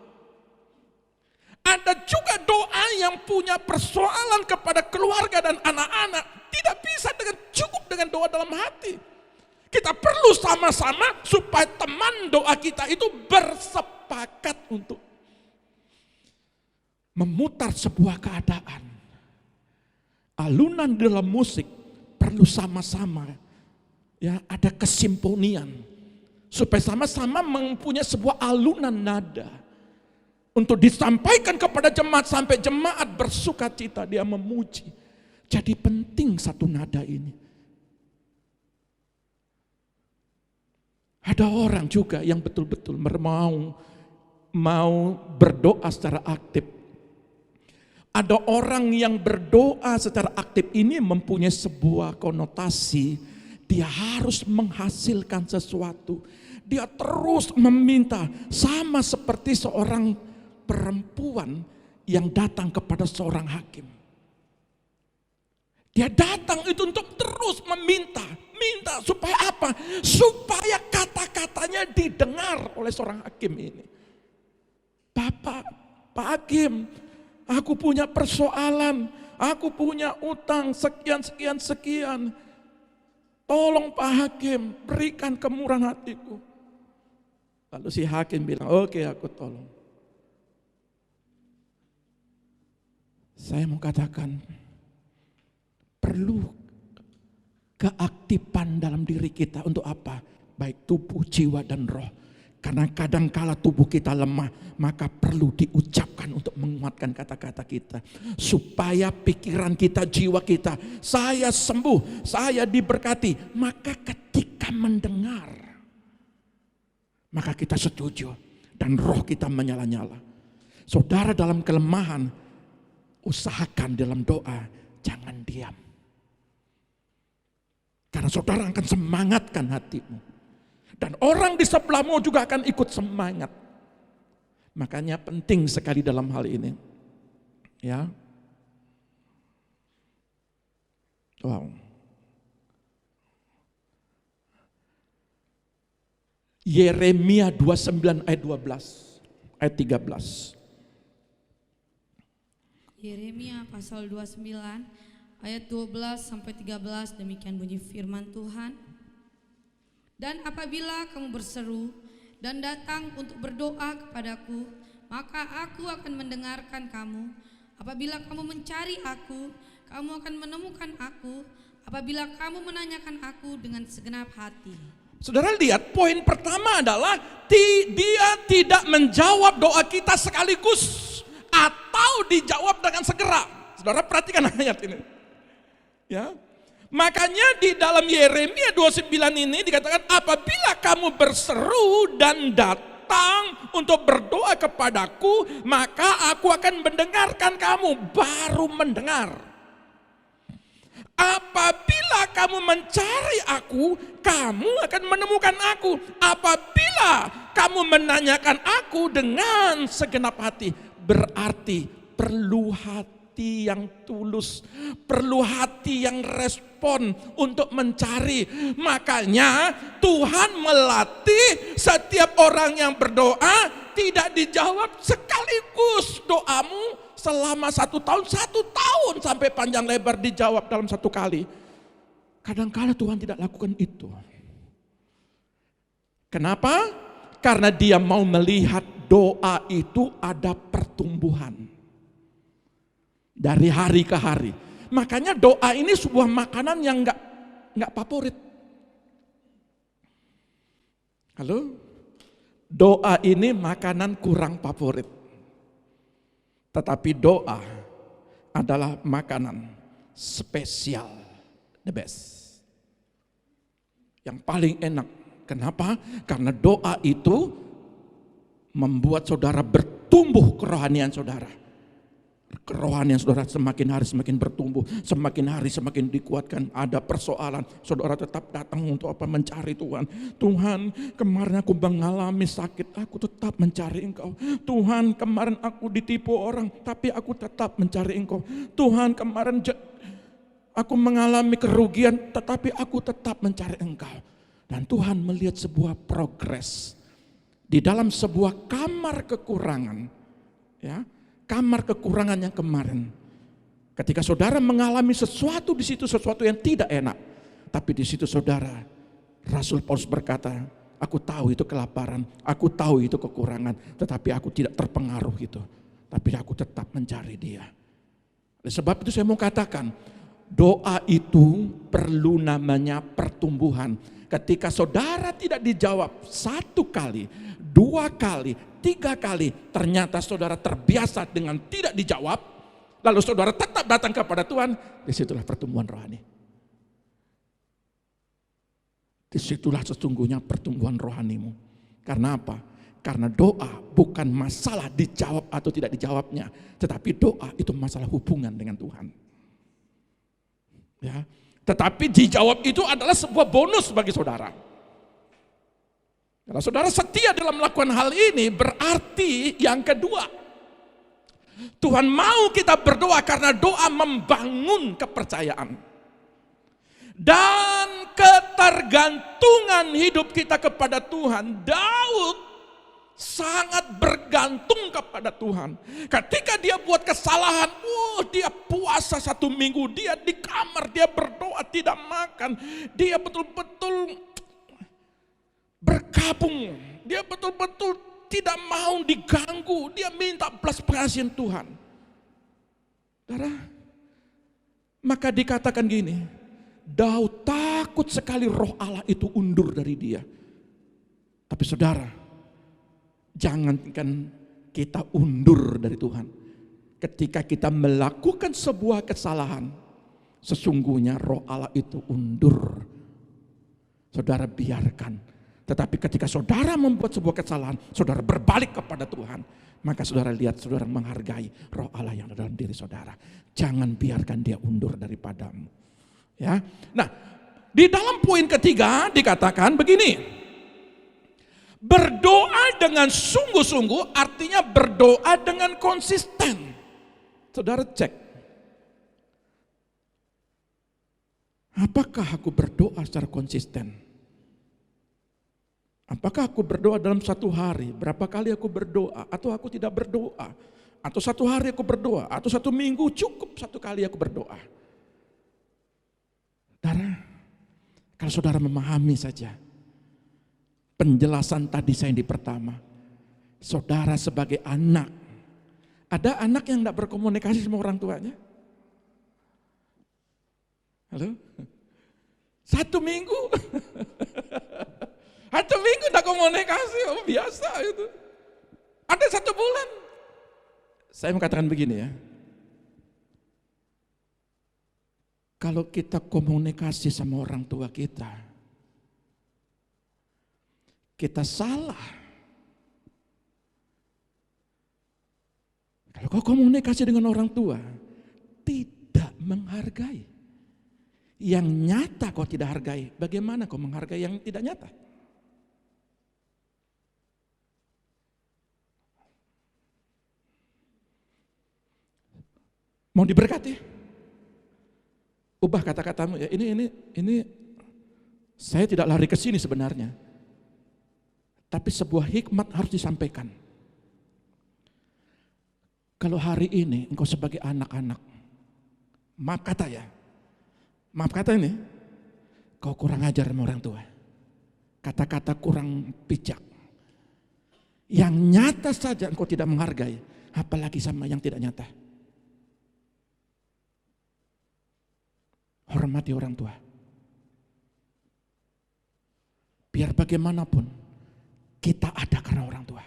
Ada juga doa yang punya persoalan kepada keluarga dan anak-anak. Tidak bisa cukup dengan doa dalam hati. Kita perlu sama-sama supaya teman doa kita itu bersepakat untuk memutar sebuah keadaan. Alunan dalam musik perlu sama-sama. Ya, ada kesimponian. Supaya sama-sama mempunyai sebuah alunan nada. Untuk disampaikan kepada jemaat sampai jemaat bersuka cita dia memuji. Jadi penting satu nada ini. Ada orang juga yang betul-betul mau berdoa secara aktif. Ada orang yang berdoa secara aktif ini mempunyai sebuah konotasi. Dia harus menghasilkan sesuatu. Dia terus meminta sama seperti seorang perempuan yang datang kepada seorang hakim. Dia datang itu untuk terus meminta. Minta supaya apa? Supaya kata-katanya didengar oleh seorang hakim ini. Pak Hakim, Aku punya persoalan, aku punya utang sekian. Tolong Pak Hakim, berikan kemurahan hatiku. Lalu si hakim bilang, oke, aku tolong. Saya mau katakan, perlu keaktifan dalam diri kita untuk apa? Baik tubuh, jiwa, dan roh. Karena kadangkala tubuh kita lemah, maka perlu diucapkan untuk menguatkan kata-kata kita. Supaya pikiran kita, jiwa kita, saya sembuh, saya diberkati. Maka ketika mendengar, maka kita setuju dan roh kita menyala-nyala. Saudara dalam kelemahan, usahakan dalam doa, jangan diam. Karena saudara akan semangatkan hatimu. Dan orang di sebelahmu juga akan ikut semangat. Makanya penting sekali dalam hal ini. Ya. Wow. Yeremia 29 ayat 12, ayat 13. Yeremia pasal 29 ayat 12 sampai 13, demikian bunyi firman Tuhan. Dan apabila kamu berseru dan datang untuk berdoa kepadaku, maka aku akan mendengarkan kamu. Apabila kamu mencari aku, kamu akan menemukan aku. Apabila kamu menanyakan aku dengan segenap hati. Saudara lihat, poin pertama adalah dia tidak menjawab doa kita sekaligus atau dijawab dengan segera. Saudara perhatikan ayat ini. Ya. Makanya di dalam Yeremia 29 ini dikatakan, apabila kamu berseru dan datang untuk berdoa kepadaku, maka aku akan mendengarkan kamu. Baru mendengar. Apabila kamu mencari aku, kamu akan menemukan aku. Apabila kamu menanyakan aku dengan segenap hati, berarti perlu hati yang tulus, perlu hati yang respon untuk mencari. Makanya Tuhan melatih setiap orang yang berdoa tidak dijawab sekaligus doamu selama 1 tahun sampai panjang lebar dijawab dalam 1 kali. Kadang-kadang Tuhan tidak lakukan itu. Kenapa? Karena dia mau melihat doa itu ada pertumbuhan dari hari ke hari. Makanya doa ini sebuah makanan yang nggak favorit. Halo? Doa ini makanan kurang favorit. Tetapi doa adalah makanan spesial, the best. Yang paling enak. Kenapa? Karena doa itu membuat saudara bertumbuh kerohanian saudara. Kerohanian saudara semakin hari semakin bertumbuh, semakin hari semakin dikuatkan. Ada persoalan, saudara tetap datang untuk apa? Mencari Tuhan. Tuhan, kemarin aku mengalami sakit, aku tetap mencari Engkau. Tuhan, kemarin aku ditipu orang, tapi aku tetap mencari Engkau. Tuhan, kemarin aku mengalami kerugian, tetapi aku tetap mencari Engkau. Dan Tuhan melihat sebuah progres di dalam sebuah kamar kekurangan, ya. Kamar kekurangan yang kemarin. Ketika saudara mengalami sesuatu di situ, sesuatu yang tidak enak. Tapi di situ saudara, Rasul Paulus berkata, aku tahu itu kelaparan, aku tahu itu kekurangan. Tetapi aku tidak terpengaruh itu. Tapi aku tetap mencari dia. Oleh sebab itu saya mau katakan, doa itu perlu namanya pertumbuhan. Ketika saudara tidak dijawab 1 kali, 2 kali, 3 kali, ternyata saudara terbiasa dengan tidak dijawab, lalu saudara tetap datang kepada Tuhan, disitulah pertumbuhan rohani. Disitulah sesungguhnya pertumbuhan rohanimu. Karena apa? Karena doa bukan masalah dijawab atau tidak dijawabnya, tetapi doa itu masalah hubungan dengan Tuhan. Ya. Tetapi dijawab itu adalah sebuah bonus bagi saudara. Kalau saudara setia dalam melakukan hal ini, berarti yang kedua, Tuhan mau kita berdoa karena doa membangun kepercayaan. Dan ketergantungan hidup kita kepada Tuhan. Daud sangat bergantung kepada Tuhan. Ketika dia buat kesalahan, dia puasa 1 minggu, dia di kamar, dia berdoa, tidak makan. Dia betul-betul berkabung, dia betul-betul tidak mau diganggu, dia minta belas kasihan Tuhan. Saudara, maka dikatakan gini, Daud takut sekali roh Allah itu undur dari dia. Tapi saudara, jangankan kita undur dari Tuhan. Ketika kita melakukan sebuah kesalahan, sesungguhnya roh Allah itu undur. Saudara biarkan. Tetapi ketika saudara membuat sebuah kesalahan, saudara berbalik kepada Tuhan, maka saudara lihat, saudara menghargai roh Allah yang ada dalam diri saudara. Jangan biarkan dia undur daripadamu. Ya. Nah, di dalam poin ketiga dikatakan begini. Berdoa dengan sungguh-sungguh artinya berdoa dengan konsisten. Saudara cek. Apakah aku berdoa secara konsisten? Apakah aku berdoa dalam 1 hari? Berapa kali aku berdoa? Atau aku tidak berdoa? Atau 1 hari aku berdoa? Atau 1 minggu cukup 1 kali aku berdoa? Saudara, kalau saudara memahami saja penjelasan tadi saya yang di pertama. Saudara sebagai anak. Ada anak yang tidak berkomunikasi sama orang tuanya? Halo? 1 minggu. 1 minggu tidak komunikasi, biasa itu. Ada 1 bulan. Saya mengatakan begini ya. Kalau kita komunikasi sama orang tua kita salah. Kalau kau komunikasi dengan orang tua, tidak menghargai. Yang nyata kau tidak hargai, bagaimana kau menghargai yang tidak nyata? Mau diberkati? Ubah kata-katamu ya. Ini saya tidak lari ke sini sebenarnya. Tapi sebuah hikmat harus disampaikan. Kalau hari ini engkau sebagai anak-anak, maaf kata ini, kau kurang ajar sama orang tua. Kata-kata kurang bijak. Yang nyata saja engkau tidak menghargai, apalagi sama yang tidak nyata. Hormati orang tua. Biar bagaimanapun, kita ada karena orang tua.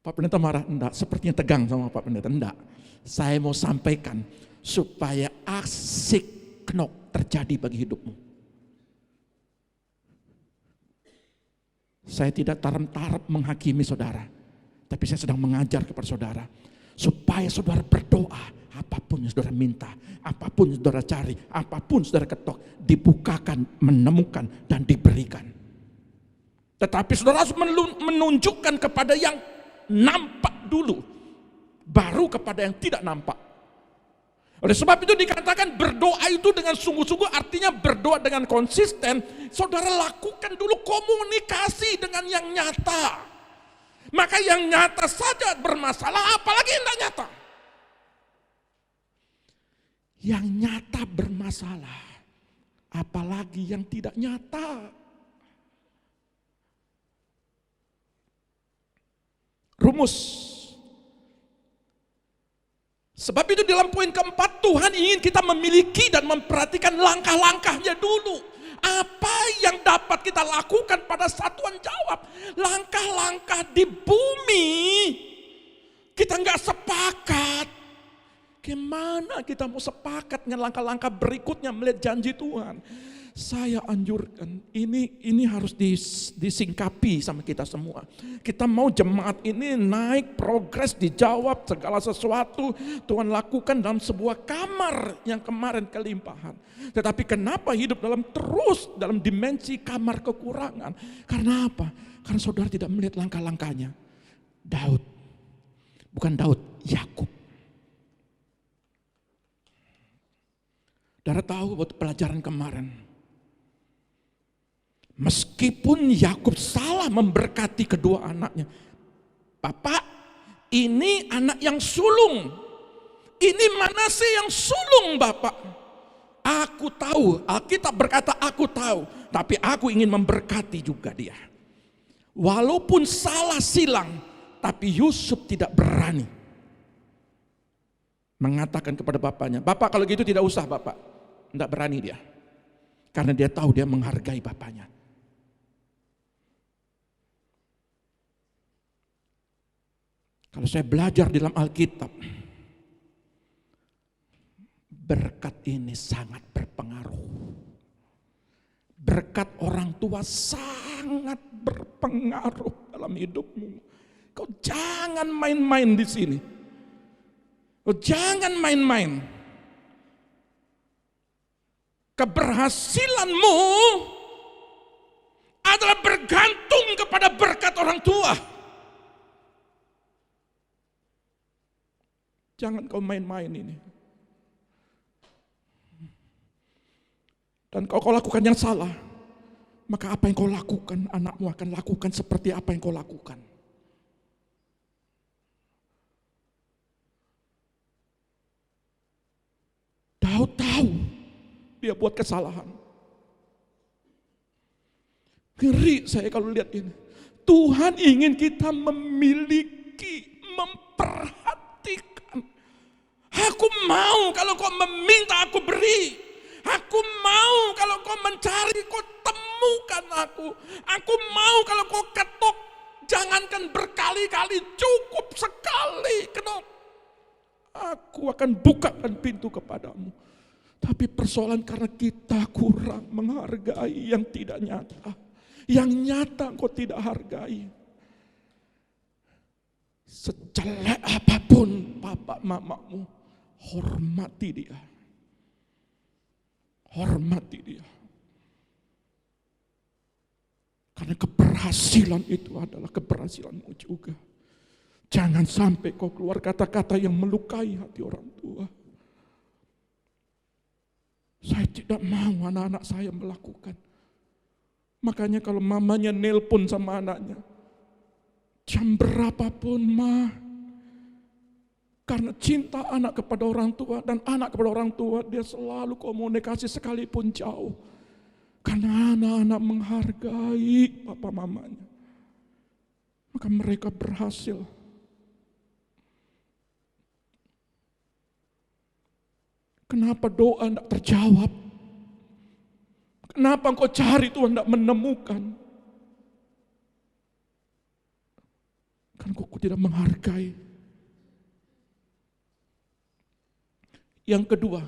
Pak Pendeta marah? Enggak, sepertinya tegang sama Pak Pendeta. Enggak, saya mau sampaikan supaya asik knok terjadi bagi hidupmu. Saya tidak tarap-tarap menghakimi saudara, tapi saya sedang mengajar kepada saudara. Supaya saudara berdoa, apapun yang saudara minta, apapun yang saudara cari, apapun saudara ketok, dibukakan, menemukan, dan diberikan. Tetapi saudara harus menunjukkan kepada yang nampak dulu, baru kepada yang tidak nampak. Oleh sebab itu dikatakan berdoa itu dengan sungguh-sungguh artinya berdoa dengan konsisten. Saudara lakukan dulu komunikasi dengan yang nyata. Maka yang nyata saja bermasalah, apalagi yang tidak nyata. Yang nyata bermasalah, apalagi yang tidak nyata. Rumus. Sebab itu dalam poin keempat, Tuhan ingin kita memiliki dan memperhatikan langkah-langkahnya dulu. Apa yang dapat kita lakukan pada satuan jawab? Langkah-langkah di bumi. Kita nggak sepakat. Gimana kita mau sepakat dengan langkah-langkah berikutnya melihat janji Tuhan? Saya anjurkan, ini harus disingkapi sama kita semua. Kita mau jemaat ini naik, progres, dijawab segala sesuatu Tuhan lakukan dalam sebuah kamar yang kemarin kelimpahan. Tetapi kenapa hidup dalam dimensi kamar kekurangan? Karena apa? Karena saudara tidak melihat langkah-langkahnya. Yakub. Saudara tahu buat pelajaran kemarin. Meskipun Yakub salah memberkati kedua anaknya. Bapak, ini anak yang sulung. Ini Manasye yang sulung, Bapak. Aku tahu, Alkitab berkata aku tahu. Tapi aku ingin memberkati juga dia. Walaupun salah silang, tapi Yusuf tidak berani mengatakan kepada bapaknya, Bapak kalau gitu tidak usah Bapak. Tidak berani dia. Karena dia tahu dia menghargai bapaknya. Kalau saya belajar di dalam Alkitab, berkat ini sangat berpengaruh. Berkat orang tua sangat berpengaruh dalam hidupmu. Kau jangan main-main di sini. Kau jangan main-main. Keberhasilanmu adalah bergantung kepada berkat orang tua. Jangan kau main-main ini. Dan kau lakukan yang salah, maka apa yang kau lakukan, anakmu akan lakukan seperti apa yang kau lakukan. Daud tahu dia buat kesalahan. Ngeri saya kalau lihat ini. Tuhan ingin kita memiliki, memperhatikan. Aku mau kalau kau meminta aku beri. Aku mau kalau kau mencari kau temukan aku. Aku mau kalau kau ketok, jangankan berkali-kali, cukup sekali ketok. Aku akan bukakan pintu kepadamu. Tapi persoalan karena kita kurang menghargai yang tidak nyata. Yang nyata kau tidak hargai. Sejelek apapun bapak mamamu, hormati dia. Hormati dia. Karena keberhasilan itu adalah keberhasilanmu juga. Jangan sampai kau keluar kata-kata yang melukai hati orang tua. Saya tidak mau anak-anak saya melakukan. Makanya kalau mamanya nelpon sama anaknya, jam berapapun mah, karena cinta anak kepada orang tua dan anak kepada orang tua, dia selalu komunikasi sekalipun jauh. Karena anak-anak menghargai papa mamanya, maka mereka berhasil. Kenapa doa tidak terjawab? Kenapa engkau cari Tuhan tidak menemukan? Karena engkau tidak menghargai. Yang kedua,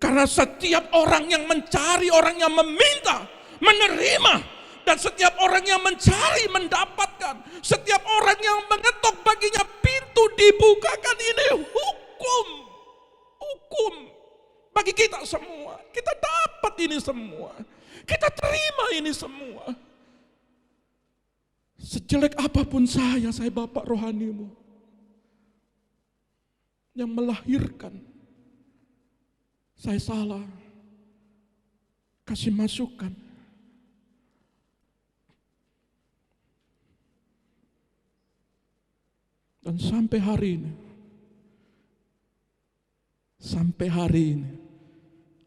karena setiap orang yang mencari, orang yang meminta, menerima. Dan setiap orang yang mencari, mendapatkan. Setiap orang yang mengetok baginya pintu dibukakan. Ini hukum. Hukum. Bagi kita semua. Kita dapat ini semua. Kita terima ini semua. Sejelek apapun saya bapak rohanimu. Yang melahirkan. Saya salah. Kasih masukan. Dan sampai hari ini,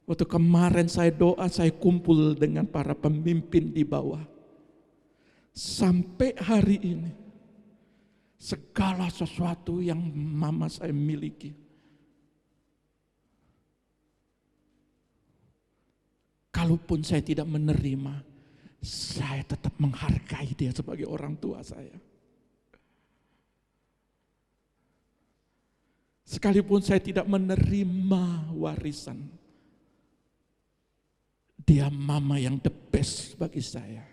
waktu kemarin saya doa, saya kumpul dengan para pemimpin di bawah. Sampai hari ini, segala sesuatu yang mama saya miliki, kalaupun saya tidak menerima, saya tetap menghargai dia sebagai orang tua saya. Sekalipun saya tidak menerima warisan, dia mama yang the best bagi saya.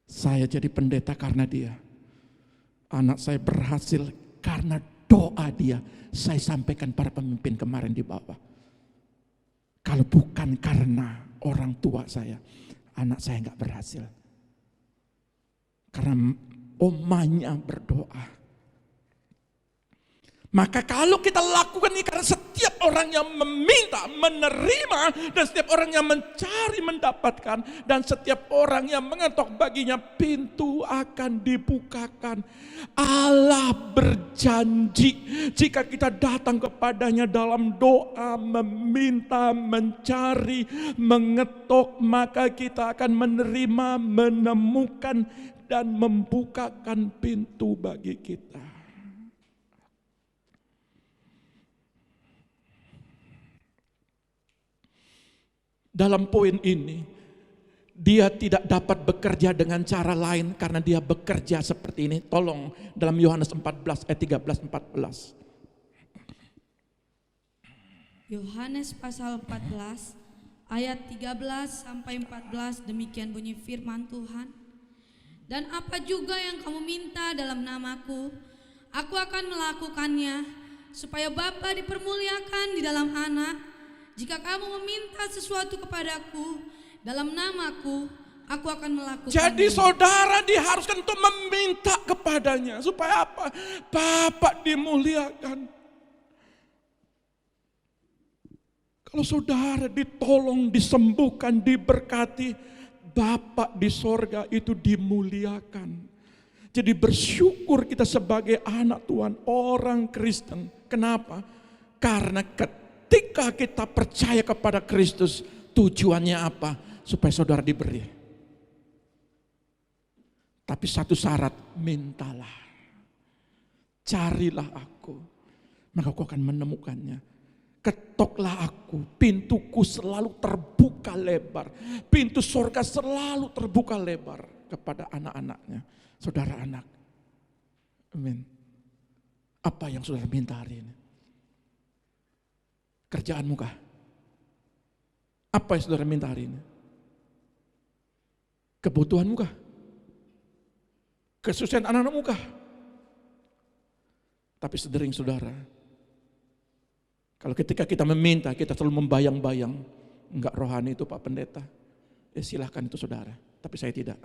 Saya jadi pendeta karena dia. Anak saya berhasil karena doa dia. Saya sampaikan para pemimpin kemarin di bawah. Kalau bukan karena orang tua saya, anak saya enggak berhasil. Karena omanya berdoa. Maka kalau kita lakukan ini karena setiap setiap orang yang meminta, menerima, dan setiap orang yang mencari, mendapatkan, dan setiap orang yang mengetok baginya pintu akan dibukakan. Allah berjanji jika kita datang kepadanya dalam doa, meminta, mencari, mengetok, maka kita akan menerima, menemukan, dan membukakan pintu bagi kita. Dalam poin ini, dia tidak dapat bekerja dengan cara lain karena dia bekerja seperti ini. Tolong dalam Yohanes 14 ayat 13-14. Yohanes pasal 14 ayat 13 sampai 14, demikian bunyi firman Tuhan. Dan apa juga yang kamu minta dalam namaku, aku akan melakukannya, supaya Bapa dipermuliakan di dalam Anak. Jika kamu meminta sesuatu kepadaku dalam namaku, aku akan melakukannya. Jadi saudara diharuskan untuk meminta kepadanya. Supaya apa? Bapa dimuliakan. Kalau saudara ditolong, disembuhkan, diberkati, Bapa di sorga itu dimuliakan. Jadi bersyukur kita sebagai anak Tuhan, orang Kristen. Kenapa? Karena ketika kita percaya kepada Kristus, tujuannya apa? Supaya saudara diberi. Tapi satu syarat, mintalah. Carilah aku, maka kau akan menemukannya. Ketoklah aku, pintuku selalu terbuka lebar. Pintu surga selalu terbuka lebar kepada anak-anaknya, saudara anak. Amin. Apa yang saudara minta hari ini? Kerjaanmu kah? Apa yang saudara minta hari ini? Kebutuhanmu kah? Kesusahan anak-anakmu kah? Tapi sering saudara, kalau ketika kita meminta, kita selalu membayang-bayang, enggak rohani itu Pak Pendeta. Silahkan itu saudara, tapi saya tidak.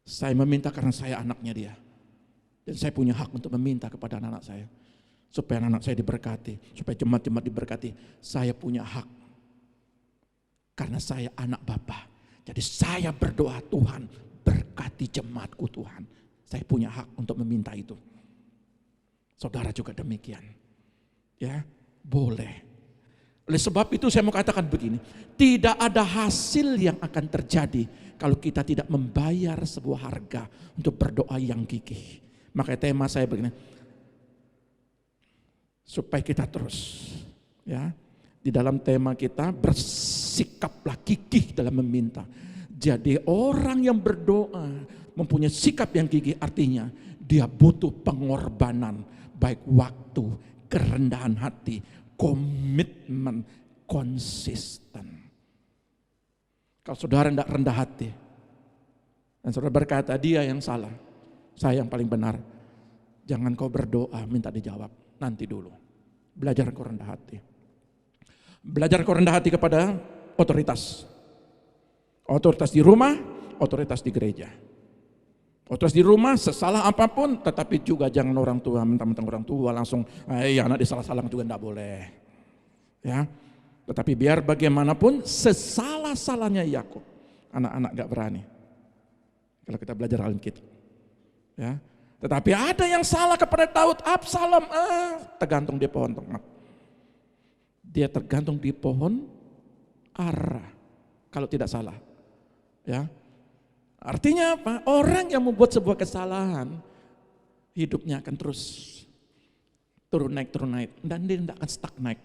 Saya meminta karena saya anaknya dia. Dan saya punya hak untuk meminta kepada anak-anak saya. Supaya anak saya diberkati, supaya jemaat-jemaat diberkati. Saya punya hak. Karena saya anak Bapa. Jadi saya berdoa, Tuhan berkati jemaatku Tuhan. Saya punya hak untuk meminta itu. Saudara juga demikian. Ya, boleh. Oleh sebab itu saya mau katakan begini. Tidak ada hasil yang akan terjadi kalau kita tidak membayar sebuah harga untuk berdoa yang gigih. Makanya tema saya begini. Supaya kita terus, ya, di dalam tema kita bersikaplah gigih dalam meminta. Jadi orang yang berdoa mempunyai sikap yang gigih, artinya dia butuh pengorbanan, baik waktu, kerendahan hati, komitmen, konsisten. Kalau saudara tidak rendah hati, dan saudara berkata dia yang salah, saya yang paling benar, jangan kau berdoa minta dijawab. Nanti dulu, belajar kau rendah hati. Belajar kau rendah hati kepada otoritas. Otoritas di rumah, otoritas di gereja. Otoritas di rumah, sesalah apapun, tetapi juga jangan orang tua, mentang-mentang orang tua langsung, anak disalah-salah juga enggak boleh. Ya, tetapi biar bagaimanapun, sesalah-salahnya Yakub, anak-anak enggak berani. Kalau kita belajar Alkitab. Ya. Tetapi ada yang salah kepada Daud, Absalom, tergantung di pohon tomat. Dia tergantung di pohon ara, kalau tidak salah. Ya, artinya apa? Orang yang membuat sebuah kesalahan, hidupnya akan terus turun naik, dan dia tidak akan stuck naik.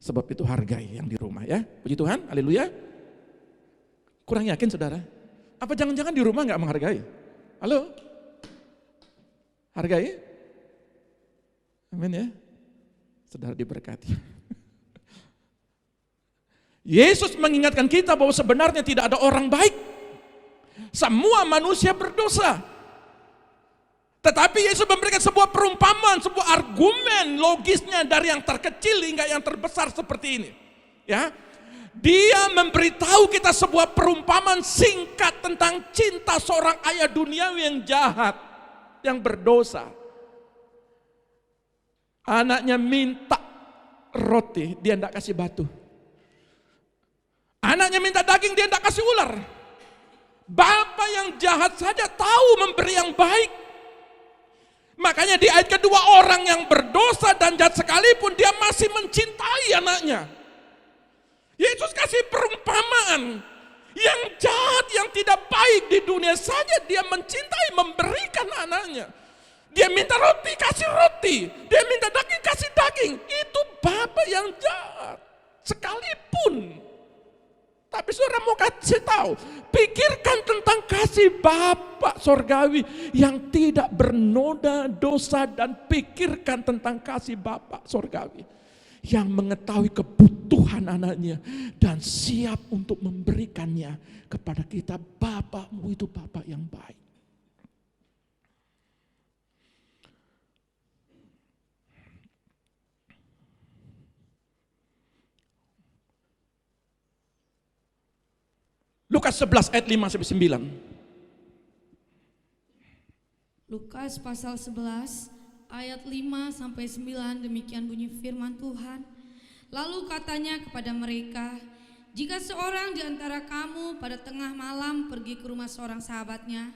Sebab itu hargai yang di rumah ya. Puji Tuhan, haleluya. Kurang yakin saudara? Apa jangan-jangan di rumah nggak menghargai? Halo? Hargai? Amin ya. Saudara diberkati. Yesus mengingatkan kita bahwa sebenarnya tidak ada orang baik. Semua manusia berdosa. Tetapi Yesus memberikan sebuah perumpamaan, sebuah argumen logisnya dari yang terkecil hingga yang terbesar seperti ini. Ya. Dia memberitahu kita sebuah perumpamaan singkat tentang cinta seorang ayah duniawi yang jahat, yang berdosa. Anaknya minta roti, dia tidak kasih batu. Anaknya minta daging, dia tidak kasih ular. Bapa yang jahat saja tahu memberi yang baik. Makanya di ayat kedua, orang yang berdosa dan jahat sekalipun dia masih mencintai anaknya. Yesus kasih perumpamaan. Yang jahat, yang tidak baik di dunia saja dia mencintai, memberikan anaknya. Dia minta roti, kasih roti. Dia minta daging, kasih daging. Itu Bapa yang jahat sekalipun. Tapi saudara mau kasih tahu, pikirkan tentang kasih Bapa sorgawi yang tidak bernoda dosa, dan pikirkan tentang kasih Bapa sorgawi yang mengetahui kebutuhan anaknya dan siap untuk memberikannya kepada kita. Bapamu itu Bapa yang baik. Lukas 11 ayat 5-9. Lukas pasal 11 ayat 5-9, demikian bunyi firman Tuhan. Lalu katanya kepada mereka, jika seorang di antara kamu pada tengah malam pergi ke rumah seorang sahabatnya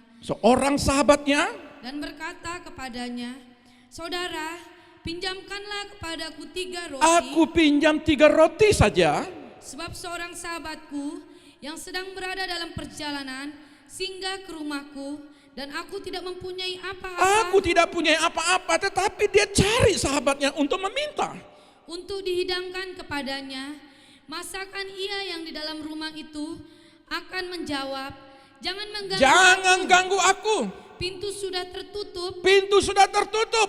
dan berkata kepadanya, saudara, pinjamkanlah kepadaku 3 roti. Aku pinjam 3 roti saja. Sebab seorang sahabatku yang sedang berada dalam perjalanan singgah ke rumahku, dan aku tidak mempunyai apa-apa. Aku tidak punya apa-apa, tetapi dia cari sahabatnya untuk meminta. Untuk dihidangkan kepadanya. Masakan ia yang di dalam rumah itu akan menjawab, jangan ganggu aku. Pintu sudah tertutup.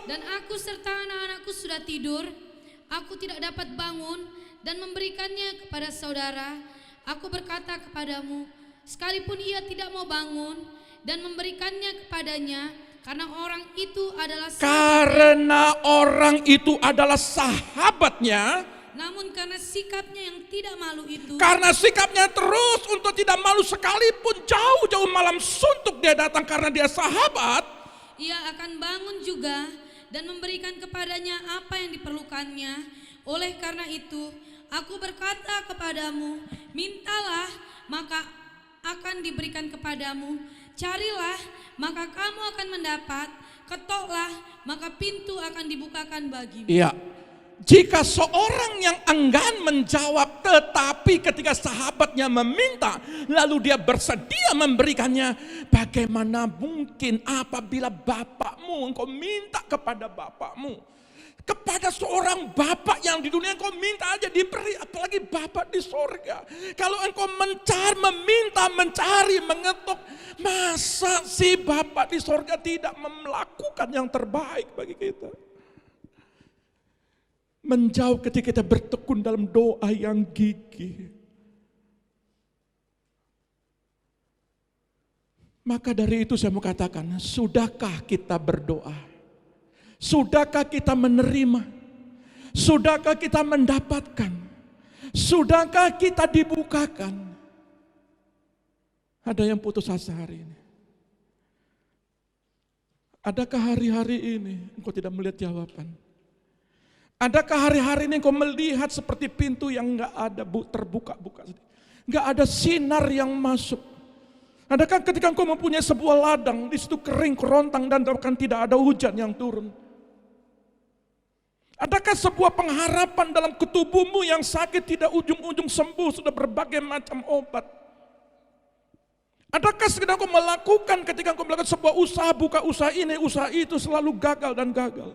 Dan aku serta anak-anakku sudah tidur. Aku tidak dapat bangun dan memberikannya kepada saudara. Aku berkata kepadamu, sekalipun ia tidak mau bangun dan memberikannya kepadanya, karena orang itu adalah sahabatnya. Namun karena sikapnya yang tidak malu itu, karena sikapnya terus untuk tidak malu, sekalipun jauh-jauh malam suntuk dia datang karena dia sahabat, ia akan bangun juga dan memberikan kepadanya apa yang diperlukannya. Oleh karena itu, aku berkata kepadamu, mintalah maka akan diberikan kepadamu, carilah maka kamu akan mendapat, ketoklah maka pintu akan dibukakan bagimu. Iya. Jika seorang yang enggan menjawab, tetapi ketika sahabatnya meminta, lalu dia bersedia memberikannya, bagaimana mungkin apabila bapakmu, engkau minta kepada bapakmu, kepada seorang bapak yang di dunia engkau minta aja diberi, apalagi bapak di sorga. Kalau engkau mencari, mengetuk, masa si bapak di sorga tidak melakukan yang terbaik bagi kita? Menjauh ketika kita bertekun dalam doa yang gigih. Maka dari itu saya mau katakan, sudahkah kita berdoa? Sudahkah kita menerima? Sudahkah kita mendapatkan? Sudahkah kita dibukakan? Ada yang putus asa hari ini? Adakah hari-hari ini engkau tidak melihat jawaban? Adakah hari-hari ini engkau melihat seperti pintu yang enggak ada terbuka-buka, enggak ada sinar yang masuk? Adakah ketika engkau mempunyai sebuah ladang, di situ kering, kerontang, dan bahkan tidak ada hujan yang turun? Adakah sebuah pengharapan dalam ketubuhmu yang sakit tidak ujung-ujung sembuh, sudah berbagai macam obat? Adakah sekedar engkau melakukan ketika engkau melakukan sebuah usaha, buka usaha ini, usaha itu, selalu gagal dan gagal?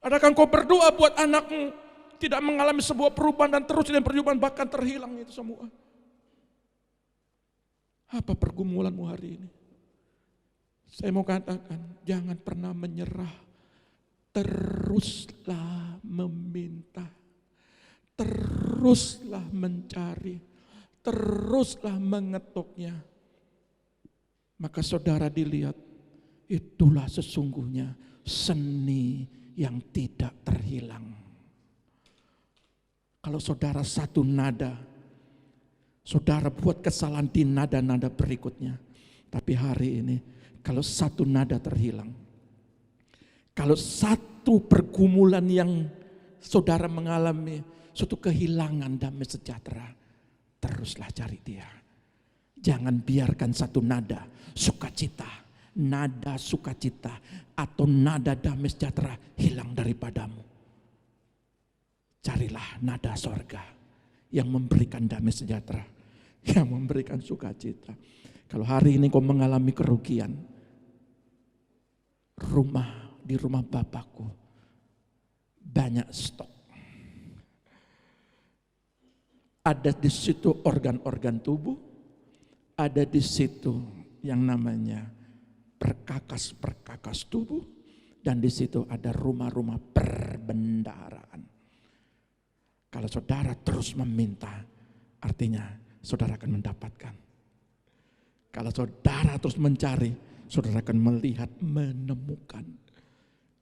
Adakah engkau berdoa buat anakmu tidak mengalami sebuah perubahan dan terus dan perubahan bahkan terhilang itu semua? Apa pergumulanmu hari ini? Saya mau katakan, jangan pernah menyerah. Teruslah meminta. Teruslah mencari. Teruslah mengetuknya. Maka saudara dilihat, itulah sesungguhnya seni yang tidak terhilang. Kalau saudara satu nada, saudara buat kesalahan di nada-nada berikutnya. Tapi hari ini, kalau satu nada terhilang, kalau satu satu pergumulan yang saudara mengalami, suatu kehilangan damai sejahtera, teruslah cari dia. Jangan biarkan satu nada sukacita, atau nada damai sejahtera hilang daripadamu. Carilah nada sorga yang memberikan damai sejahtera, yang memberikan sukacita. Kalau hari ini kau mengalami kerugian, di rumah Bapakku banyak stok. Ada di situ organ-organ tubuh, ada di situ yang namanya perkakas-perkakas tubuh, dan di situ ada rumah-rumah perbendaharaan. Kalau saudara terus meminta, artinya saudara akan mendapatkan. Kalau saudara terus mencari, saudara akan melihat, menemukan.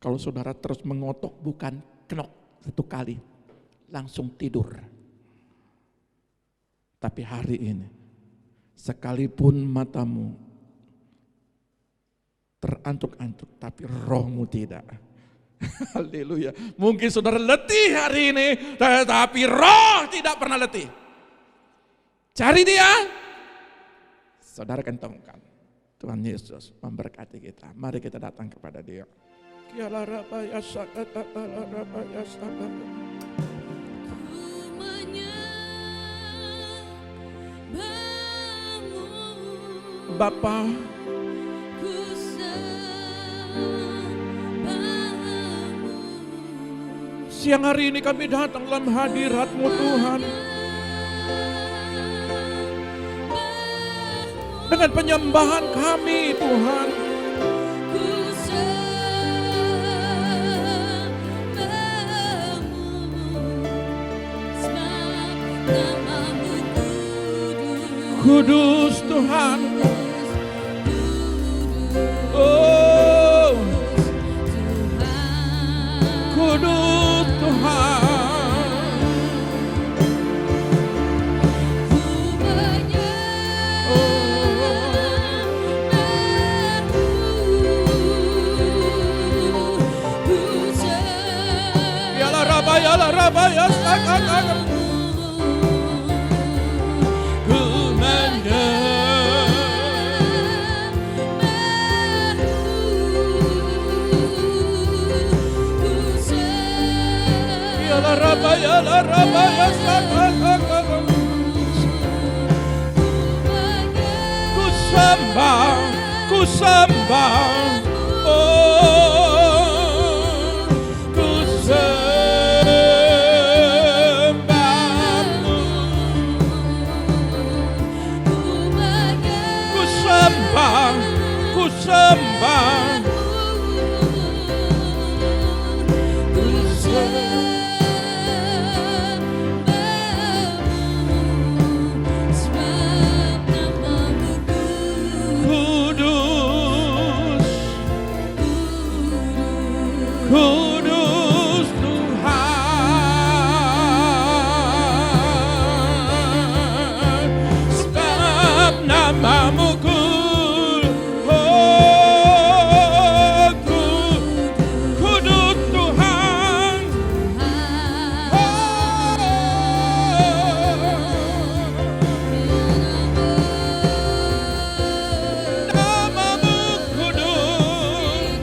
Kalau saudara terus mengotok, bukan kenok satu kali, langsung tidur. Tapi hari ini, sekalipun matamu terantuk-antuk, tapi rohmu tidak. Haleluya. Mungkin saudara letih hari ini, tetapi roh tidak pernah letih. Cari dia, saudara akan temukan. Tuhan Yesus memberkati kita. Mari kita datang kepada dia. Bapa, siang hari ini kami datang dalam hadirat-Mu Tuhan. Dengan penyembahan kami Tuhan. Kudus Tuhan. Oh, kudus Tuhan. Yalah rabaya sakak. Rabaya sakak. Ku sembah, oh, ku sembahmu. Ku sembah. Kudus Tuhan, sebab nama-Mu kudus Tuhan. Nama-Mu kudus.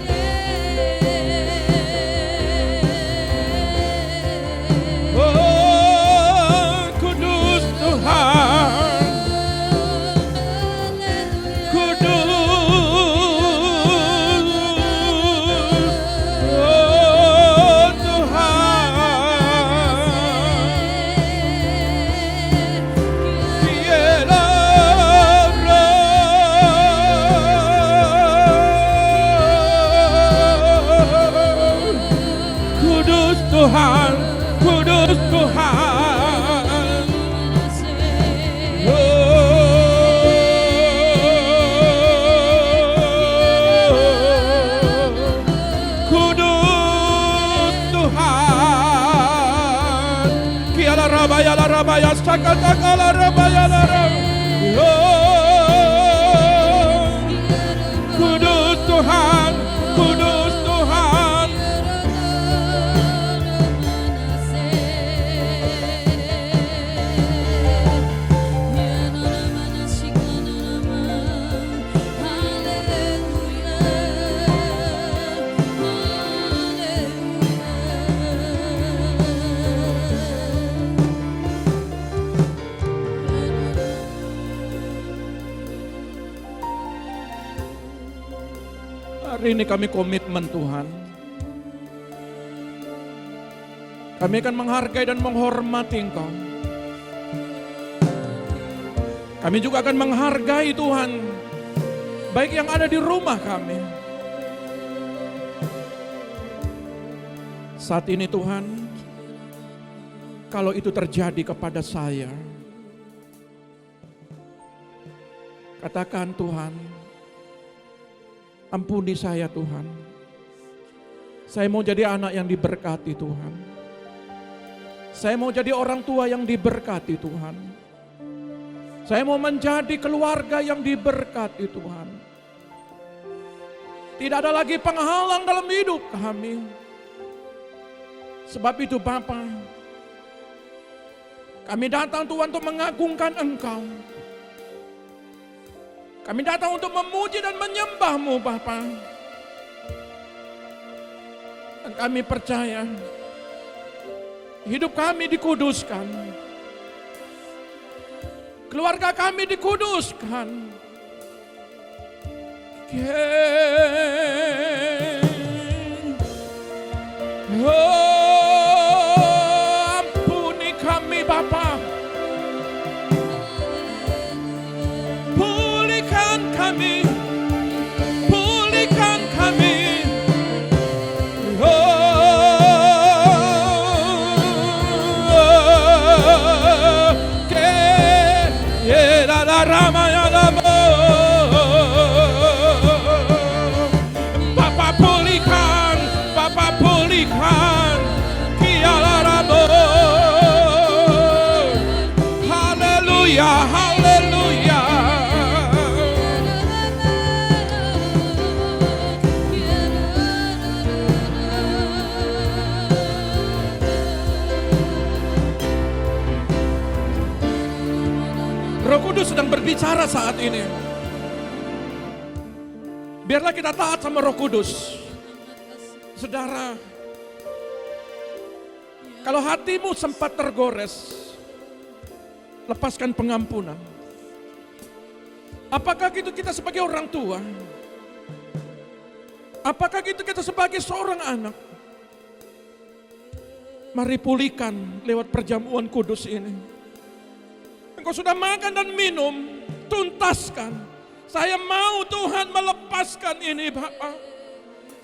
Tuhan, kudus Tuhan. Kudus Tuhan. Kiala rabaya sakala rabaya. Kudus Tuhan, kudus Tuhan. ini kami komitmen Tuhan. Kami akan menghargai dan menghormati Engkau. Kami juga akan menghargai Tuhan, baik yang ada di rumah kami. Saat ini Tuhan, kalau itu terjadi kepada saya, katakan Tuhan, ampuni saya Tuhan. Saya mau jadi anak yang diberkati Tuhan. Saya mau jadi orang tua yang diberkati Tuhan. Saya mau menjadi keluarga yang diberkati Tuhan. Tidak ada lagi penghalang dalam hidup kami. Sebab itu Bapa, kami datang Tuhan untuk mengagungkan Engkau. Kami datang untuk memuji dan menyembah-Mu Bapa. Dan kami percaya hidup kami dikuduskan. Keluarga kami dikuduskan. Ampuni kami Bapa. Pulihkan kami. Pulihkan kami. Bapa pulihkan, Bapa pulihkan. Haleluya, haleluya. Roh Kudus sedang berbicara saat ini. Biarlah kita taat sama Roh Kudus. Saudara, kalau hatimu sempat tergores, lepaskan pengampunan. Apakah itu kita sebagai orang tua? Apakah itu kita sebagai seorang anak? Mari pulihkan lewat perjamuan kudus ini. Engkau sudah makan dan minum, tuntaskan. Saya mau Tuhan melepaskan ini Bapa.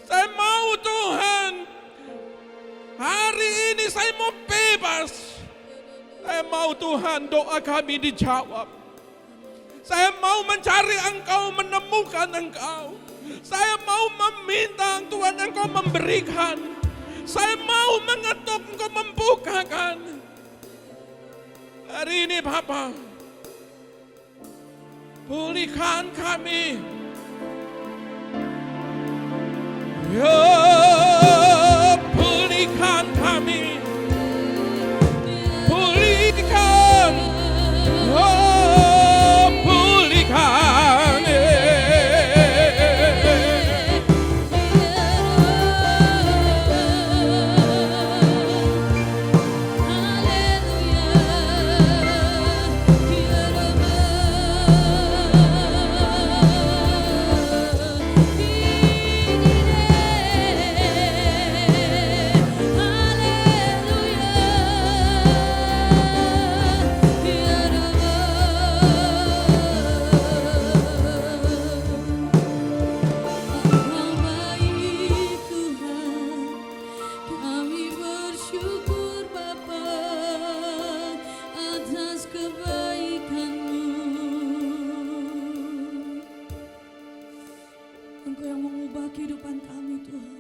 Saya mau Tuhan, hari ini saya mau bebas. Saya mau Tuhan doa kami dijawab. Saya mau mencari Engkau, menemukan Engkau. Saya mau meminta Tuhan Engkau memberikan. Saya mau mengetuk Engkau membukakan. Hari ini Bapa, pulihkan kami. Ya, pulihkan kami. Pulihkan. Oh, pulihkan. Engkau yang mengubah kehidupan kami Tuhan.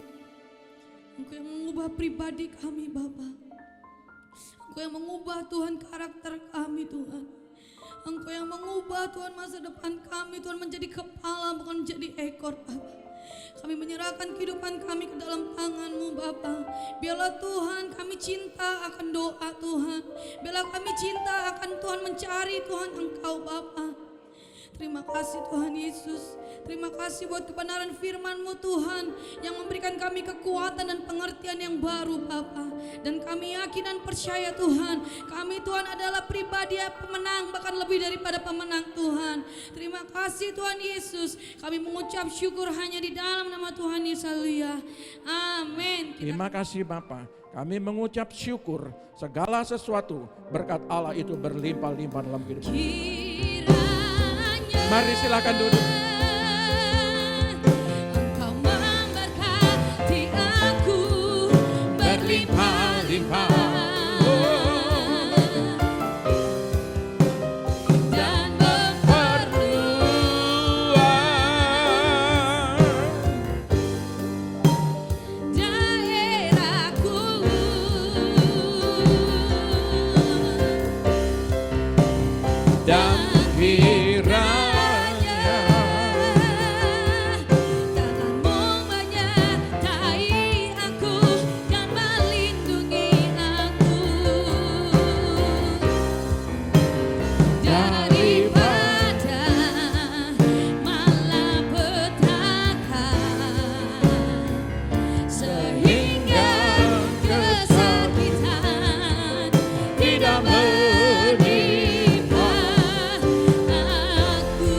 Engkau yang mengubah pribadi kami Bapa. Engkau yang mengubah Tuhan karakter kami Tuhan. Engkau yang mengubah Tuhan masa depan kami Tuhan menjadi kepala bukan menjadi ekor Bapa. Kami menyerahkan kehidupan kami ke dalam tangan-Mu Bapa. Biarlah Tuhan kami cinta akan doa Tuhan. Biarlah kami cinta akan Tuhan mencari Tuhan Engkau Bapa. Terima kasih Tuhan Yesus. Terima kasih buat kebenaran firman-Mu Tuhan yang memberikan kami kekuatan dan pengertian yang baru Bapa. Dan kami yakin dan percaya Tuhan, kami Tuhan adalah pribadi yang pemenang, bahkan lebih daripada pemenang Tuhan. Terima kasih Tuhan Yesus. Kami mengucap syukur hanya di dalam nama Tuhan Yesus. Haleluya. Amin. Terima kasih Bapa. Kami mengucap syukur segala sesuatu berkat Allah itu berlimpah-limpah dalam hidup. Mari silakan duduk. Engkau memberkati aku berlimpah-limpah dan memperluas daerahku Dan kiranya tangan-Mu menyertai aku dan melindungi aku daripada malapetaka, sehingga kesakitan tidak menimpa aku.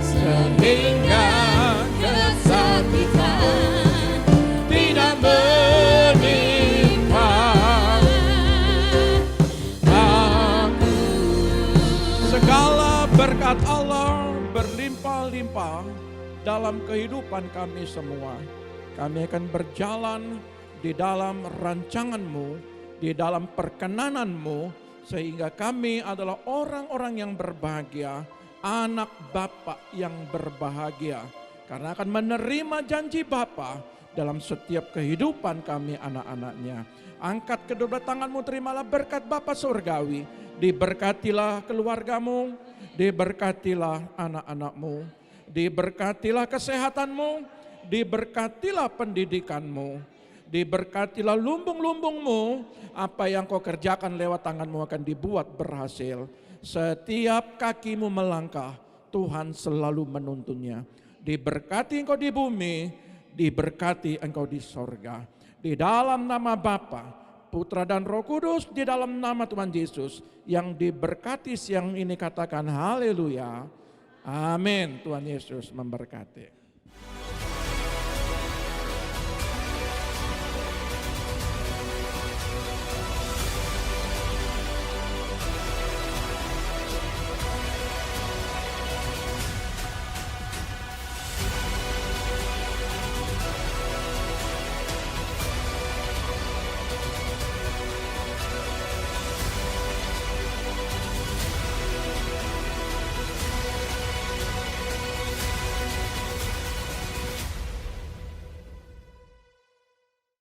sehingga kesakitan tidak menimpa aku. Segala berkat Allah berlimpah-limpah dalam kehidupan kami semua. Kami akan berjalan di dalam rancangan-Mu, di dalam perkenanan-Mu, sehingga kami adalah orang-orang yang berbahagia, anak Bapa yang berbahagia, karena akan menerima janji Bapa dalam setiap kehidupan kami anak-anaknya. Angkat kedua tanganmu, terimalah berkat Bapa surgawi. Diberkatilah keluargamu, diberkatilah anak-anakmu, diberkatilah kesehatanmu, diberkatilah pendidikanmu, diberkatilah lumbung-lumbungmu. Apa yang kau kerjakan lewat tanganmu akan dibuat berhasil. Setiap kakimu melangkah, Tuhan selalu menuntunnya. Diberkati engkau di bumi, diberkati engkau di sorga. Di dalam nama Bapa, Putra dan Roh Kudus, di dalam nama Tuhan Yesus, yang diberkati siang ini katakan haleluya. Amin. Tuhan Yesus memberkati.